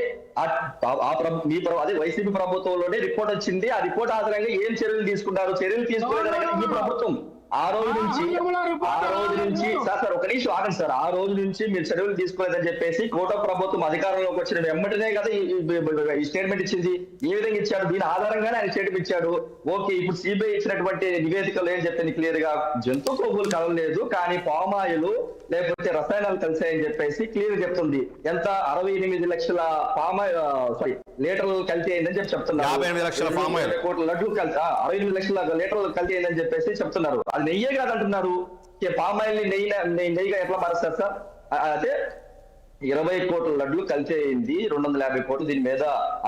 S3: అదే వైసీపీ ప్రభుత్వంలోనే రిపోర్ట్ వచ్చింది. ఆ రిపోర్ట్ ఆధారంగా ఏం చర్యలు తీసుకున్నారు? చర్యలు తీసుకోలేదని ఈ ప్రభుత్వం ఆ రోజు నుంచి సార్ ఒక నిమిషం ఆగండి సార్. ఆ రోజు నుంచి మీరు చర్యలు తీసుకోలేదని చెప్పేసి కూటమి ప్రభుత్వం అధికారంలోకి వచ్చిన వెంబటనే కదా ఈ స్టేట్మెంట్ ఇచ్చింది. ఏ విధంగా ఇచ్చాడు? దీని ఆధారంగానే ఆయన స్టేట్మెంట్ ఇచ్చాడు. ఓకే, ఇప్పుడు సిబిఐ ఇచ్చినటువంటి నివేదికలు ఏం చెప్పింది క్లియర్ గా? జంతు కొవ్వులు కలవలేదు, కానీ పామాయిలు లేకపోతే రసాయనాలు కలిసాయని చెప్పేసి క్లియర్ చెప్తుంది. ఎంత? 68 లక్షల లీటర్లు కల్తీ అయిందని చెప్పి చెప్తున్నారు. 58 కోట్ల లడ్లు కలిసి 68 లక్షల లీటర్లు కల్తీ అయిందని చెప్పేసి చెప్తున్నారు. అది నెయ్యే కాదంటున్నారు. పామాయిల్ని నెయ్యిగా ఎట్లా మారుస్తారు సార్? అయితే 20 కోట్ల లడ్లు కల్తీ అయింది, 250 కోట్లు దీని మీద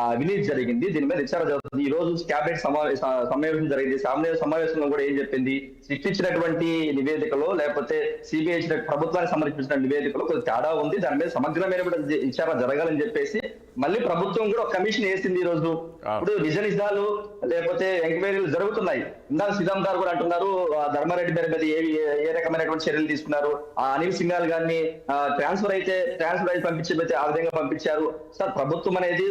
S3: అవినీతి జరిగింది, దీని మీద విచారణ జరుగుతుంది. ఈ రోజు క్యాబినెట్ సమావేశం జరిగింది. సమావేశంలో కూడా ఏం చెప్పింది? ఇచ్చినటువంటి నివేదికలో లేకపోతే సిబిఐ ఇచ్చిన ప్రభుత్వానికి సమర్పించిన నివేదికలో కొంచెం తేడా ఉంది, దాని మీద సమగ్రమైన విచారణ జరగాలని చెప్పేసి మళ్ళీ ప్రభుత్వం కూడా ఒక కమిషన్ వేసింది. ఈ రోజు ఇప్పుడు నిజ నిజాలు లేకపోతే ఎంక్వైరీలు జరుగుతున్నాయి. ఇందాక సీతాం గారు కూడా అంటున్నారు ధర్మారెడ్డి మీద ఏ రకమైనటువంటి చర్యలు తీసుకున్నారు. ఆ అనిల్ సింఘాల్ గారిని ట్రాన్స్ఫర్ అయితే పంపించబోతే ఆ విధంగా పంపించారు. సార్ ప్రభుత్వం అనేది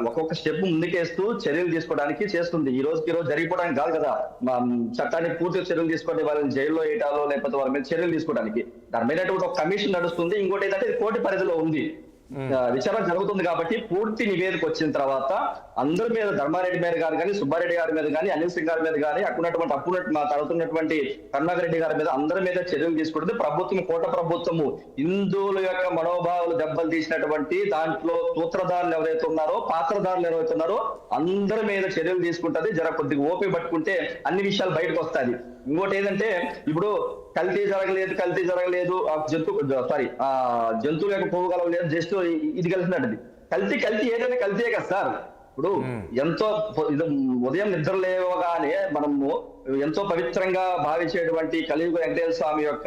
S3: ఒక్కొక్క స్టెప్ ముందుకేస్తూ చర్యలు తీసుకోవడానికి చేస్తుంది. ఈ రోజు జరిగిపోవడానికి కాదు కదా. చట్టాన్ని పూర్తిగా చర్యలు తీసుకోండి, వాళ్ళని జైల్లో వేయటాలో లేకపోతే వాళ్ళ మీద చర్యలు తీసుకోవడానికి దాని మీద ఒక కమిషన్ నడుస్తుంది. ఇంకోటి ఏంటంటే ఇది కోర్టు పరిధిలో ఉంది, విచారణ జరుగుతుంది. కాబట్టి పూర్తి నివేదిక వచ్చిన తర్వాత అందరి మీద, ధర్మారెడ్డి మీద గారు కానీ, సుబ్బారెడ్డి గారి మీద కానీ, అనిల్ సింగ్ గారి మీద కానీ, తడుతున్నటువంటి కరుణాకర్ రెడ్డి గారి మీద అందరి మీద చర్యలు తీసుకుంటుంది ప్రభుత్వం. కోట ప్రభుత్వము హిందువుల యొక్క మనోభావాలు దెబ్బలు తీసినటువంటి దాంట్లో సూత్రధారులు ఎవరైతే ఉన్నారో, పాత్రధారులు ఎవరైతే ఉన్నారో అందరి మీద చర్యలు తీసుకుంటుంది. జర కొద్దిగా ఓపిక పట్టుకుంటే అన్ని విషయాలు బయటకు వస్తాయి. ఇంకోటి ఏంటంటే ఇప్పుడు కల్తీ జరగలేదు జంతువుల యొక్క పువ్వు కలవలేదు, జస్ట్ ఇది కలిసినట్టు. కల్తీ ఏదైనా కల్తీయే కదా సార్. ఇప్పుడు ఎంతో ఉదయం నిద్ర లేవగానే మనము ఎంతో పవిత్రంగా భావించేటువంటి కలియుగ వెంకటేశ్వర స్వామి యొక్క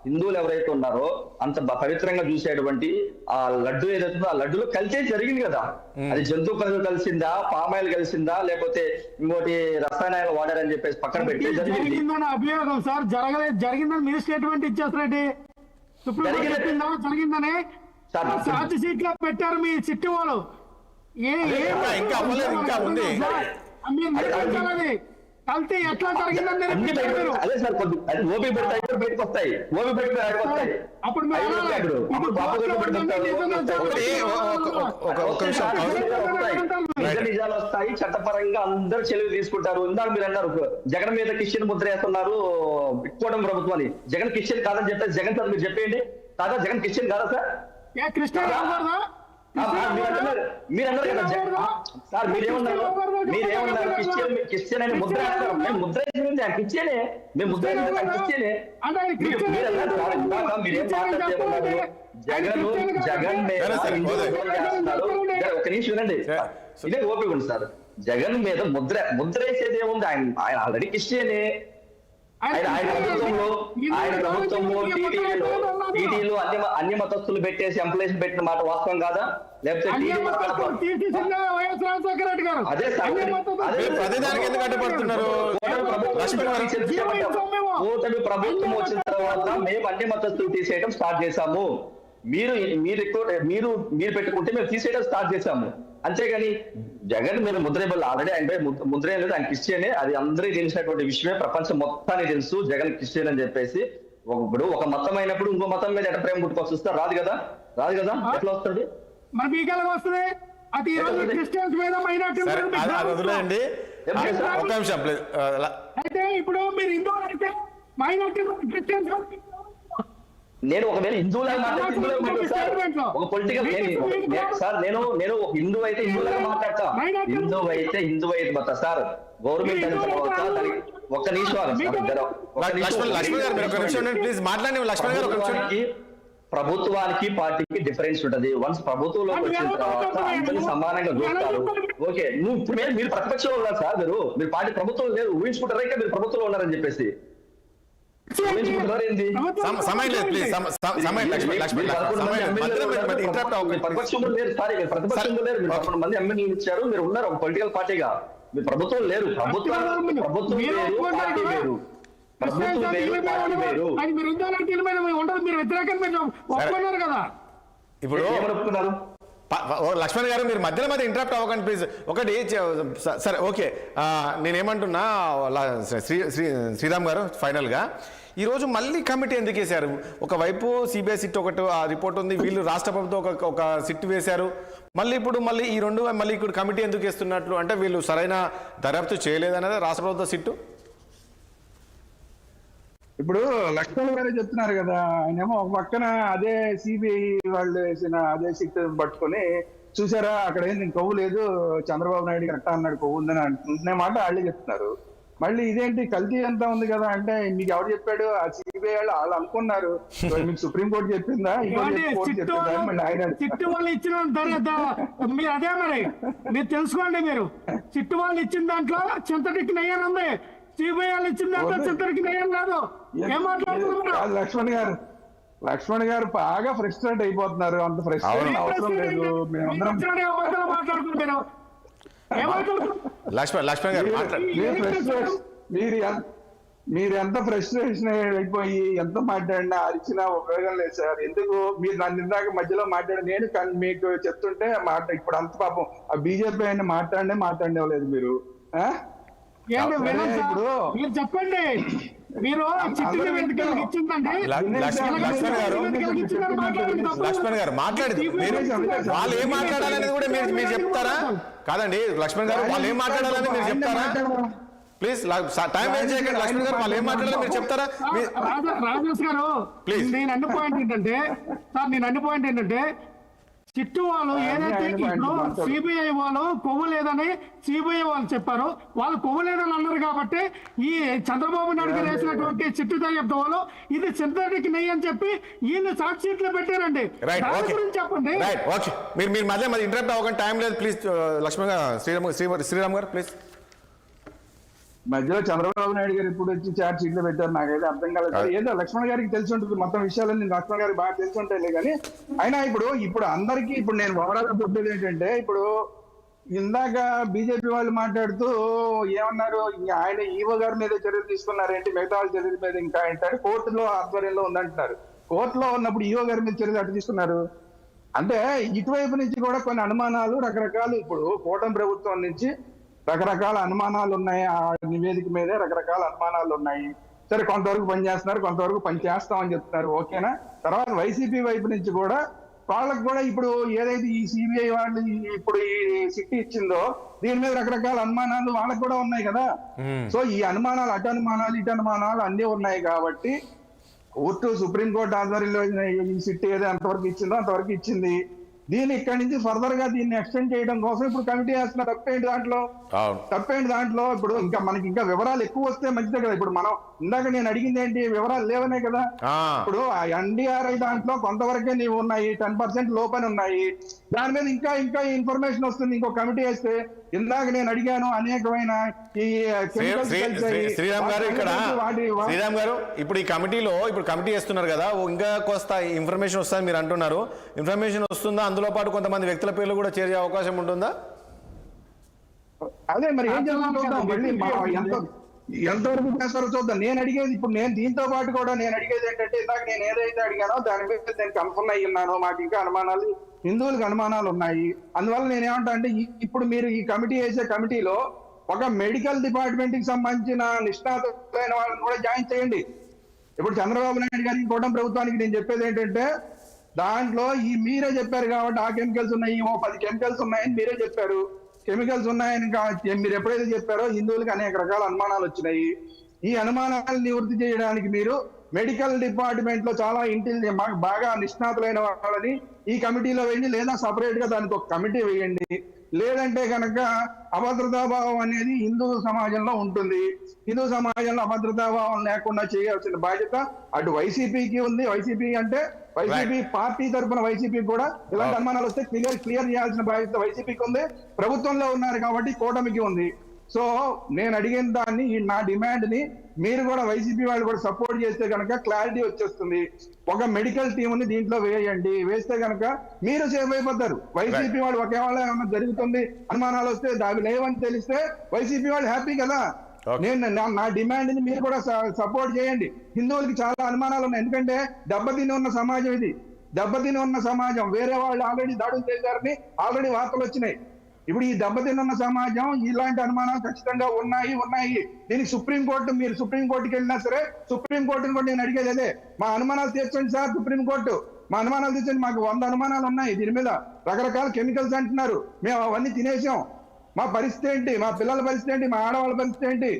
S3: హిందువులు ఎవరైతే ఉన్నారో అంత పవిత్రంగా చూసేటువంటి ఆ లడ్డు ఏదైతుందో ఆ లడ్డులో కల్తీ జరిగింది కదా. అది జంతు కలిసిందా, పామాయిల్ కలిసిందా, లేకపోతే ఇంకోటి రసాయనాలు వాడారని చెప్పేసి పక్కన పెట్టి జరిగింది.
S2: అభియోగం సార్ జరిగిందని మీరు స్టేట్మెంట్ ఇచ్చేస్తారండి. జరిగిందని ఛార్జ్ షీట్ లో పెట్టారు మీ చిట్టి వాళ్ళు. కల్తీ ఎట్లా జరిగిందని
S3: అదే సార్ అది ఓపీ పెడితే బయటకు వస్తాయి. అప్పుడు నిజాలు వస్తాయి, చట్టపరంగా అందరూ చర్యలు తీసుకుంటారు. ఇందాక మీరు అన్నారు జగన్ మీద క్రిస్టియన్ ముద్ర వేస్తున్నారు కూటమి ప్రభుత్వాన్ని. జగన్ క్రిస్టియన్ కాదని చెప్పేసి జగన్ సార్ మీరు చెప్పేయండి. కాదా జగన్ క్రిస్టియన్ కాదా సార్? మీరు అన్నారు కదా సార్, మీరేమన్నారు క్రిస్టియన్ అని ముద్ర వేస్తారు. మేము ముద్ర క్రిస్టియనే, మేము ముద్ర క్రిస్టియనే. మీరేం మాట్లాడుతున్నారు? జగన్ ఒక నిమిషం వినండి, ఇదే ఓపిక ఉంది సార్. జగన్ మీద ముద్ర వేసేది ఏముంది? ఆయన ఆల్రెడీ క్రిస్టియనే. ఆయన ప్రభుత్వంలో టీటీలో అన్ని మతస్థులు పెట్టేసి ఎంప్లాయీస్ పెట్టిన మాట వాస్తవం కాదా? లేకపోతే అదే
S1: ప్రతిదానికి ఎందుకు అడ్డుపడుతున్నారు?
S3: కూటమి ప్రభుత్వం వచ్చిన తర్వాత మేము అన్ని మతస్థులు తీసేయడం స్టార్ట్ చేశాము. మీరు పెట్టుకుంటే మేము తీసేయడం స్టార్ట్ చేశాము. అంతేగాని జగన్ మీద ముద్రేబల్ ఆల్రెడీ ఆయన ముద్రే లేదు, ఆయన క్రిస్టియనే. అది అందరికీ తెలిసినటువంటి విషయమే, ప్రపంచం మొత్తానికి తెలుసు జగన్ క్రిస్టియన్ అని చెప్పేసి. ఇప్పుడు ఒక మతం అయినప్పుడు ఇంకో మతం మీద ఎట్లా ప్రేమ పుట్టుకొచ్చి వస్తారు? రాదు కదా. ఎట్లా వస్తుంది?
S2: మరి మీకు ఎలా వస్తుంది? అది క్రిస్టియన్స్ మీద
S1: వదిలేయండి ఒక నిమిషం ప్లీజ్.
S2: అయితే ఇప్పుడు మీరు హిందువులు అయితే మైనార్టీ క్రిస్టియన్స్
S3: నేను ఒకవేళ హిందువులాగా మాట్లాడుతున్నాను ఒక పొలిటికల్ సార్, నేను ఒక హిందూ అయితే హిందువులాగా మాట్లాడతా. హిందూ అయితే బతా సార్ గవర్నమెంట్ అయిన తర్వాత ఒక్క నిమిషం. ప్రభుత్వానికి పార్టీకి డిఫరెన్స్ ఉంటది. వన్స్ ప్రభుత్వంలోకి వచ్చిన తర్వాత అందరినీ సమానంగా చూస్తారు. ఓకే, మీరు ప్రతిపక్షంలో ఉన్నారు సార్, మీరు పార్టీ ప్రభుత్వం లేదు ఊహించుకుంటారా ఇంకా మీరు ప్రభుత్వంలో ఉన్నారని చెప్పేసి?
S1: సమయం లేదు ప్లీజ్.
S3: ప్రతిపక్షంలో లేరు సార్, ప్రతిపక్షంలో లేరు. మీరు 11 మంది ఎమ్మెల్యేలు ఇచ్చారు, మీరు ఉన్నారు ఒక పొలిటికల్ పార్టీగా. మీరు ప్రభుత్వం లేరు. ప్రభుత్వం వేరు, పార్టీ వేరు.
S1: ఇప్పుడు లక్ష్మణ్ గారు మీరు మధ్యలో ఇంటరప్ట్ అవ్వకండి ప్లీజ్. ఒకటి సరే ఓకే, నేనేమంటున్నా శ్రీరామ్ గారు, ఫైనల్గా ఈరోజు మళ్ళీ కమిటీ ఎందుకు వేశారు? ఒకవైపు సిబిఐ సిట్ ఒకటి ఆ రిపోర్ట్ ఉంది, వీళ్ళు రాష్ట్ర ప్రభుత్వం ఒక సిట్ వేశారు, ఇప్పుడు ఈ రెండు మళ్ళీ ఇక్కడ కమిటీ ఎందుకు వేస్తున్నట్లు? అంటే వీళ్ళు సరైన దర్యాప్తు చేయలేదనేది రాష్ట్ర ప్రభుత్వ సిట్టు.
S4: ఇప్పుడు లక్ష్మణ్ గారే చెప్తున్నారు కదా, ఆయనేమో ఒక పక్కన అదే సిబిఐ వాళ్ళు వేసిన అదే సిట్ పట్టుకొని చూసారా అక్కడ ఏంది కొవ్వు లేదు, చంద్రబాబు నాయుడు కరెక్టా అన్నాడు కొవ్వు ఉందని అంటున్న మాట వాళ్ళే చెప్తున్నారు. మళ్ళీ ఇదేంటి కల్తీ అంతా ఉంది కదా అంటే మీకు ఎవరు చెప్పాడు? ఆ సిబిఐ వాళ్ళు అనుకున్నారు, మీకు సుప్రీంకోర్టు చెప్పిందా?
S2: చిట్టు వాళ్ళు ఇచ్చిన మీరు అదే మరి మీరు తెలుసుకోండి. మీరు చిట్టు వాళ్ళు ఇచ్చిన దాంట్లో చింతటికి నయ్యని ఉంది, సిబిఐ వాళ్ళు ఇచ్చిన దాంట్లో చింతటికి నయ్యం కాదు. ఏం మాట్లాడుతున్నారు?
S4: లక్ష్మణ్ గారు బాగా ఫ్రస్ట్రేట్ అయిపోతున్నారు. అంత ఫ్రస్ట్రేషన్ అవసరం లేదు.
S2: మాట్లాడుకుంటున్నారు
S1: లక్ష్మణ్ గారు
S4: మీరు ఎంత ఫ్రస్ట్రేషన్ అయిపోయి ఎంత మాట్లాడినా అరిచినా ఉపయోగం లేదు సార్. ఎందుకు మీరు నన్ను ఇందాక మధ్యలో మాట్లాడి నేను మీకు చెప్తుంటే ఇప్పుడు అంత పాపం ఆ బీజేపీ ఆయన మాట్లాడలేదు మీరు.
S2: ఇప్పుడు మీరు చెప్పండి, మీరు
S1: లక్ష్మణ్ గారు మాట్లాడింది వాళ్ళు ఏం మాట్లాడాలనేది కూడా మీరు చెప్తారా? కాదండి లక్ష్మణ్ గారు, వాళ్ళు ఏం మాట్లాడాలని మీరు చెప్తారా? ప్లీజ్ టైం వేస్ట్ చేయకండి. లక్ష్మణ్ గారు వాళ్ళు ఏం మాట్లాడాలని మీరు చెప్తారా?
S2: రాజేష్ గారు ప్లీజ్. నేను అన్న పాయింట్ ఏంటంటే చిట్టు వాళ్ళు ఏదైతే ఇప్పుడు సిబిఐ వాళ్ళు కొవ్వు లేదని సిబిఐ వాళ్ళు చెప్పారు, వాళ్ళు కొవ్వు లేదని అన్నారు కాబట్టి ఈ చంద్రబాబు నాయుడు గారు వేసినటువంటి చిట్టు దయ్యప్త వాళ్ళు ఇది సింథటిక్ నెయ్యి అని చెప్పి వీళ్ళు సాక్షి షీట్లు పెట్టారండి. చెప్పండి.
S1: మీరు మధ్య ఇంటరప్ట్ అవ్వకండి, టైం లేదు ప్లీజ్. లక్ష్మణ్ గారు, శ్రీరామ్ గారు ప్లీజ్.
S4: మధ్యలో చంద్రబాబు నాయుడు గారు ఇప్పుడు వచ్చి చార్జ్ షీట్లు పెట్టారు, నాకైతే అర్థం కాలేదు. ఏదో లక్ష్మణ్ గారికి తెలిసి ఉంటుంది మొత్తం విషయాలన్నీ, లక్ష్మణ్ గారికి బాగా తెలిసి ఉంటాయి. కానీ అయినా ఇప్పుడు అందరికీ ఇప్పుడు నేను ఓవరాల్ చెప్పేది ఏంటంటే, ఇప్పుడు ఇందాక బీజేపీ వాళ్ళు మాట్లాడుతూ ఏమన్నారు, ఆయన ఈవో గారి మీద చర్యలు తీసుకున్నారేంటి, మిగతా వాళ్ళ చర్యల మీద ఇంకా ఏంటంటే కోర్టులో ఆధ్వర్యంలో ఉందంటున్నారు. కోర్టులో ఉన్నప్పుడు ఈవో గారి మీద చర్యలు అటు తీసుకున్నారు అంటే ఇటువైపు నుంచి కూడా కొన్ని అనుమానాలు రకరకాలు, ఇప్పుడు కూటమి ప్రభుత్వం నుంచి రకరకాల అనుమానాలు ఉన్నాయి. ఆ నివేదిక మీదే రకరకాల అనుమానాలు ఉన్నాయి. సరే కొంతవరకు పని చేస్తున్నారు, కొంతవరకు పని చేస్తామని చెప్తున్నారు, ఓకేనా. తర్వాత వైసీపీ వైపు నుంచి కూడా వాళ్ళకు కూడా ఇప్పుడు ఏదైతే ఈ సిబిఐ వాళ్ళు ఇప్పుడు ఈ సిట్ ఇచ్చిందో దీని మీద రకరకాల అనుమానాలు వాళ్ళకు కూడా ఉన్నాయి కదా. సో ఈ అనుమానాలు అటు అనుమానాలు ఇటు అనుమానాలు అన్నీ ఉన్నాయి కాబట్టి కోర్టు సుప్రీంకోర్టు ఆధ్వర్యంలో ఈ సిట్ ఏదో ఎంతవరకు ఇచ్చిందో అంతవరకు ఇచ్చింది. దీన్ని ఇక్కడి నుంచి ఫర్దర్ గా దీన్ని ఎక్స్టెండ్ చేయడం కోసం ఇప్పుడు కమిటీ వేస్తున్న తప్పేంటి దాంట్లో?
S1: అవును.
S4: తప్పేంటి దాంట్లో? ఇప్పుడు ఇంకా మనకి ఇంకా వివరాలు ఎక్కువ వస్తే మంచిదే కదా. ఇప్పుడు మనం ఇందాక నేను అడిగింది ఏంటి, వివరాలు లేవనే కదా. ఇప్పుడు ఆ ఎన్డీఆర్ఐ దాంట్లో కొంతవరకే నీవు ఉన్నాయి, 10% లోపని ఉన్నాయి. దాని మీద ఇంకా ఇంకా ఇన్ఫర్మేషన్ వస్తుంది. ఇంకో కమిటీ వేస్తే ఇందాక నేను అడిగాను అనేకమైన ఈ
S1: శ్రీరామ్ గారు ఇక్కడ శ్రీరామ్ గారు ఇప్పుడు ఈ కమిటీలో ఇప్పుడు కమిటీ వేస్తున్నారు కదా, ఇంకా కోస్త ఇన్ఫర్మేషన్ వస్తుందని మీరు అంటున్నారు. ఇన్ఫర్మేషన్ వస్తుందా? అందులో పాటు కొంతమంది వ్యక్తుల పేర్లు కూడా చేరే అవకాశం ఉంటుందా?
S4: అదే మరి ఏం చేద్దాం, మళ్ళీ ఎంతవరకు చేస్తారో చూద్దాం. నేను అడిగేది ఇప్పుడు నేను దీంతో పాటు కూడా నేను అడిగేది ఏంటంటే, ఇందాక నేను ఏదైతే అడిగానో దాని మీద నేను కన్ఫర్మ్ అయ్యి ఉన్నాను. మాకు ఇంకా అనుమానాలు, హిందువులకు అనుమానాలు ఉన్నాయి. అందువల్ల నేనేమంటా అంటే, ఇప్పుడు మీరు ఈ కమిటీ వేసే కమిటీలో ఒక మెడికల్ డిపార్ట్మెంట్ కి సంబంధించిన నిష్ణాతులైన వాళ్ళని కూడా జాయిన్ చేయండి. ఇప్పుడు చంద్రబాబు నాయుడు గారికి, కూటమి ప్రభుత్వానికి నేను చెప్పేది ఏంటంటే, దాంట్లో మీరే చెప్పారు కాబట్టి ఆ కెమికల్స్ ఉన్నాయి, 10 కెమికల్స్ ఉన్నాయని మీరే చెప్పారు. కెమికల్స్ ఉన్నాయని మీరు ఎప్పుడైతే చెప్పారో హిందువులకు అనేక రకాల అనుమానాలు వచ్చినాయి. ఈ అనుమానాలను నివృత్తి చేయడానికి మీరు మెడికల్ డిపార్ట్మెంట్ లో చాలా బాగా నిష్ణాతులైన వాళ్ళని ఈ కమిటీలో వేయండి, లేదా సపరేట్ గా దానికి ఒక కమిటీ వేయండి. లేదంటే కనుక అభద్రతాభావం అనేది హిందూ సమాజంలో ఉంటుంది. హిందూ సమాజంలో అభద్రతాభావం లేకుండా చేయాల్సిన బాధ్యత అటు వైసీపీకి ఉంది. వైసీపీ అంటే వైసీపీ పార్టీ తరఫున వైసీపీ కూడా ఇలాంటి అనుమానాలు వస్తే క్లియర్ చేయాల్సిన బాధ్యత వైసీపీకి ఉంది. ప్రభుత్వంలో ఉన్నారు కాబట్టి కూటమికి ఉంది. సో నేను అడిగిన దాన్ని, నా డిమాండ్ ని మీరు కూడా వైసీపీ వాళ్ళు కూడా సపోర్ట్ చేస్తే కనుక క్లారిటీ వచ్చేస్తుంది. ఒక మెడికల్ టీంని దీంట్లో వేయండి. వేస్తే కనుక మీరు సేఫ్ అయిపోతారు. వైసీపీ వాళ్ళు ఒకేవాళ్ళ ఏమన్నా జరుగుతుంది అనుమానాలు వస్తే అవి లేవని తెలిస్తే వైసీపీ వాళ్ళు హ్యాపీ కదా. నేను నా డిమాండ్ ని మీరు కూడా సపోర్ట్ చేయండి. హిందువులకి చాలా అనుమానాలు ఉన్నాయి. ఎందుకంటే దెబ్బతిని ఉన్న సమాజం ఇది. దెబ్బతిని ఉన్న సమాజం. వేరే వాళ్ళు ఆల్రెడీ దాడులు చేశారని ఆల్రెడీ వార్తలు వచ్చినాయి. ఇప్పుడు ఈ దెబ్బతిన్న సమాజం ఇలాంటి అనుమానాలు ఖచ్చితంగా ఉన్నాయి. దీనికి సుప్రీంకోర్టు, మీరు సుప్రీంకోర్టుకి వెళ్ళినా సరే సుప్రీంకోర్టుని కూడా నేను అడిగేది అదే, మా అనుమానాలు తీర్చండి సార్. సుప్రీంకోర్టు మా అనుమానాలు తీర్చండి. మాకు 100 అనుమానాలు ఉన్నాయి దీని మీద. రకరకాల కెమికల్స్ అంటున్నారు, మేము అవన్నీ తినేసాం. మా పరిస్థితి ఏంటి, మా పిల్లల పరిస్థితి ఏంటి, మా ఆడవాళ్ళ పరిస్థితి ఏంటి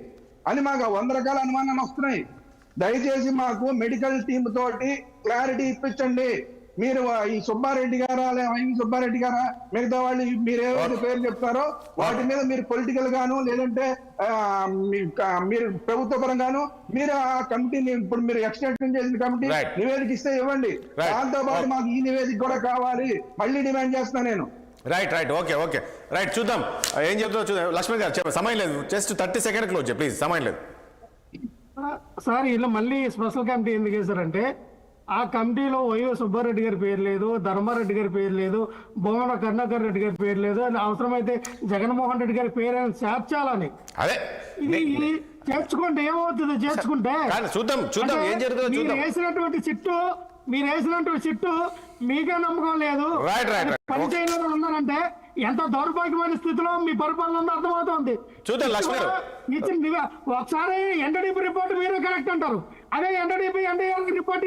S4: అని మాకు 100 రకాల అనుమానాలు వస్తున్నాయి. దయచేసి మాకు మెడికల్ టీమ్ తోటి క్లారిటీ ఇప్పించండి. మీరు ఈ సుబ్బారెడ్డి గారా, సుబ్బారెడ్డి గారా, మిగతా వాళ్ళు మీరు ఏవైతే పేరు చెప్తారో వాటి మీద మీరు పొలిటికల్ గాను లేదంటే మీరు ప్రభుత్వ పరంగాను మీరు ఆ కమిటీని, ఇప్పుడు మీరు ఎక్స్టెన్షన్ చేసిన కమిటీ నివేదిక ఇస్తే ఇవ్వండి. దాంతో పాటు మాకు ఈ నివేదిక కూడా కావాలి. మళ్ళీ డిమాండ్ చేస్తున్నా నేను.
S1: రైట్ ఓకే రైట్, చూద్దాం ఏం చెప్తుందో చూద్దాం. లక్ష్మణ్ గారు సమయం లేదు, జస్ట్ 30 సెకండ్ క్లోజ్ ప్లీజ్, సమయం లేదు
S2: సార్. ఇలా మళ్ళీ స్పెషల్ కమిటీ ఎందుకు వేశారంటే, ఆ కమిటీలో వైవి సుబ్బారెడ్డి గారి పేరు లేదు, ధర్మారెడ్డి గారి పేరు లేదు, భువన కరుణాకర్ రెడ్డి గారి పేరు లేదు, అవసరమైతే జగన్మోహన్ రెడ్డి గారి పేరు చేర్చాలని.
S1: అదే
S2: ఇది చేర్చుకుంటే ఏమవుతుంది? చేర్చుకుంటే
S1: చూద్దాం ఏం జరుగుతుందో.
S2: మీరు వేసినటువంటి చిట్టు మీకే నమ్మకం లేదు, పని చేయలేదు ఉన్నారంటే ఎంత దౌర్భాగ్యమైన స్థితిలో మీ పరిపాలన ఉందో అర్థమవుతుంది.
S1: చూద్దాం లక్ష్మణ్
S2: ఒకసారి ఎన్డీడీపీ రిపోర్ట్ మీరే కరెక్ట్ అంటారు, అదే ఎన్డీడీపీ రిపోర్ట్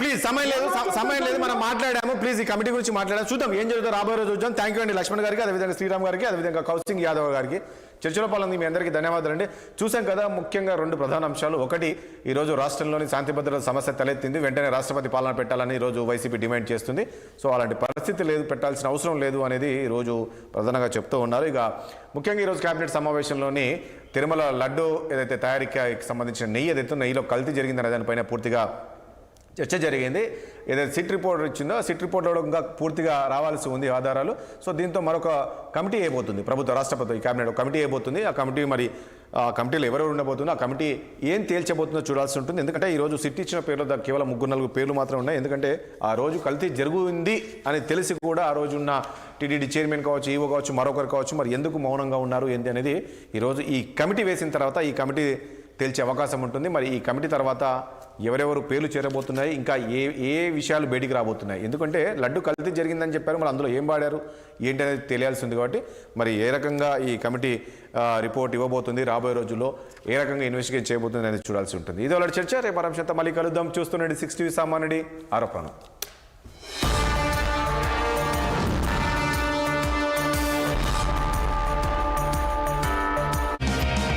S1: ప్లీజ్ సమయం లేదు మనం మాట్లాడాము. ప్లీజ్ ఈ కమిటీ గురించి మాట్లాడాము. చూద్దాం ఏం జరుగుతుందో రాబోయే రోజు చూద్దాం. థ్యాంక్ యూ అండి లక్ష్మణ్ గారికి, అదేవిధంగా శ్రీరామ్ గారికి, అదేవిధంగా కౌశిక్ యాదవ్ గారికి. చర్చలో పాల్గొంది మీ అందరికీ ధన్యవాదాలు అండి. చూసాం కదా ముఖ్యంగా 2 ప్రధాన అంశాలు. ఒకటి, ఈరోజు రాష్ట్రంలోని శాంతి భద్రతల సమస్య తలెత్తింది. వెంటనే రాష్ట్రపతి పాలన పెట్టాలని ఈరోజు వైసీపీ డిమాండ్ చేస్తుంది. సో అలాంటి పరిస్థితి లేదు, పెట్టాల్సిన అవసరం లేదు అనేది ఈరోజు ప్రధానంగా చెప్తూ ఉన్నారు. ఇక ముఖ్యంగా ఈరోజు కేబినెట్ సమావేశంలోని తిరుమల లడ్డు ఏదైతే తయారీకి సంబంధించిన నెయ్యిలో కల్తీ జరిగిందనే దానిపైన పూర్తిగా చర్చ జరిగింది. ఏదైతే సిట్ రిపోర్ట్ ఇచ్చిందో ఆ సిట్ రిపోర్ట్లో ఇంకా పూర్తిగా రావాల్సి ఉంది ఆధారాలు. సో దీంతో మరొక కమిటీ అయిపోతుంది, ప్రభుత్వ రాష్ట్రపతి కేబినెట్ కమిటీ అయిపోతుంది. ఆ కమిటీ మరి ఆ కమిటీలో ఎవరెవరు ఉండబోతుందో ఆ కమిటీ ఏం తేల్చబోతుందో చూడాల్సి ఉంటుంది. ఎందుకంటే ఈరోజు సిట్ ఇచ్చిన పేర్లు కేవలం 3-4 పేర్లు మాత్రం ఉన్నాయి. ఎందుకంటే ఆ రోజు కల్తీ జరిగింది అని తెలిసి కూడా ఆ రోజు ఉన్న టీటీడీ చైర్మన్ కావచ్చు, ఈవో కావచ్చు, మరొకరు కావచ్చు, మరి ఎందుకు మౌనంగా ఉన్నారు ఏంటి అనేది ఈరోజు ఈ కమిటీ వేసిన తర్వాత ఈ కమిటీ తేల్చే అవకాశం ఉంటుంది. మరి ఈ కమిటీ తర్వాత ఎవరెవరు పేర్లు చేరబోతున్నాయి, ఇంకా ఏ విషయాలు బయటికి రాబోతున్నాయి. ఎందుకంటే లడ్డు కల్తీ జరిగిందని చెప్పారు, మరి అందులో ఏం వాడారు ఏంటి అనేది తెలియాల్సి ఉంది. కాబట్టి మరి ఏ రకంగా ఈ కమిటీ రిపోర్ట్ ఇవ్వబోతుంది, రాబోయే రోజుల్లో ఏ రకంగా ఇన్వెస్టిగేట్ చేయబోతుంది అనేది చూడాల్సి ఉంటుంది. ఇది వాళ్ళ చర్చ. రేపు అంశంతో మళ్ళీ కలుద్దాం. చూస్తుండండి 6 టీవీ సామాన్యుడి ఆరోపణ.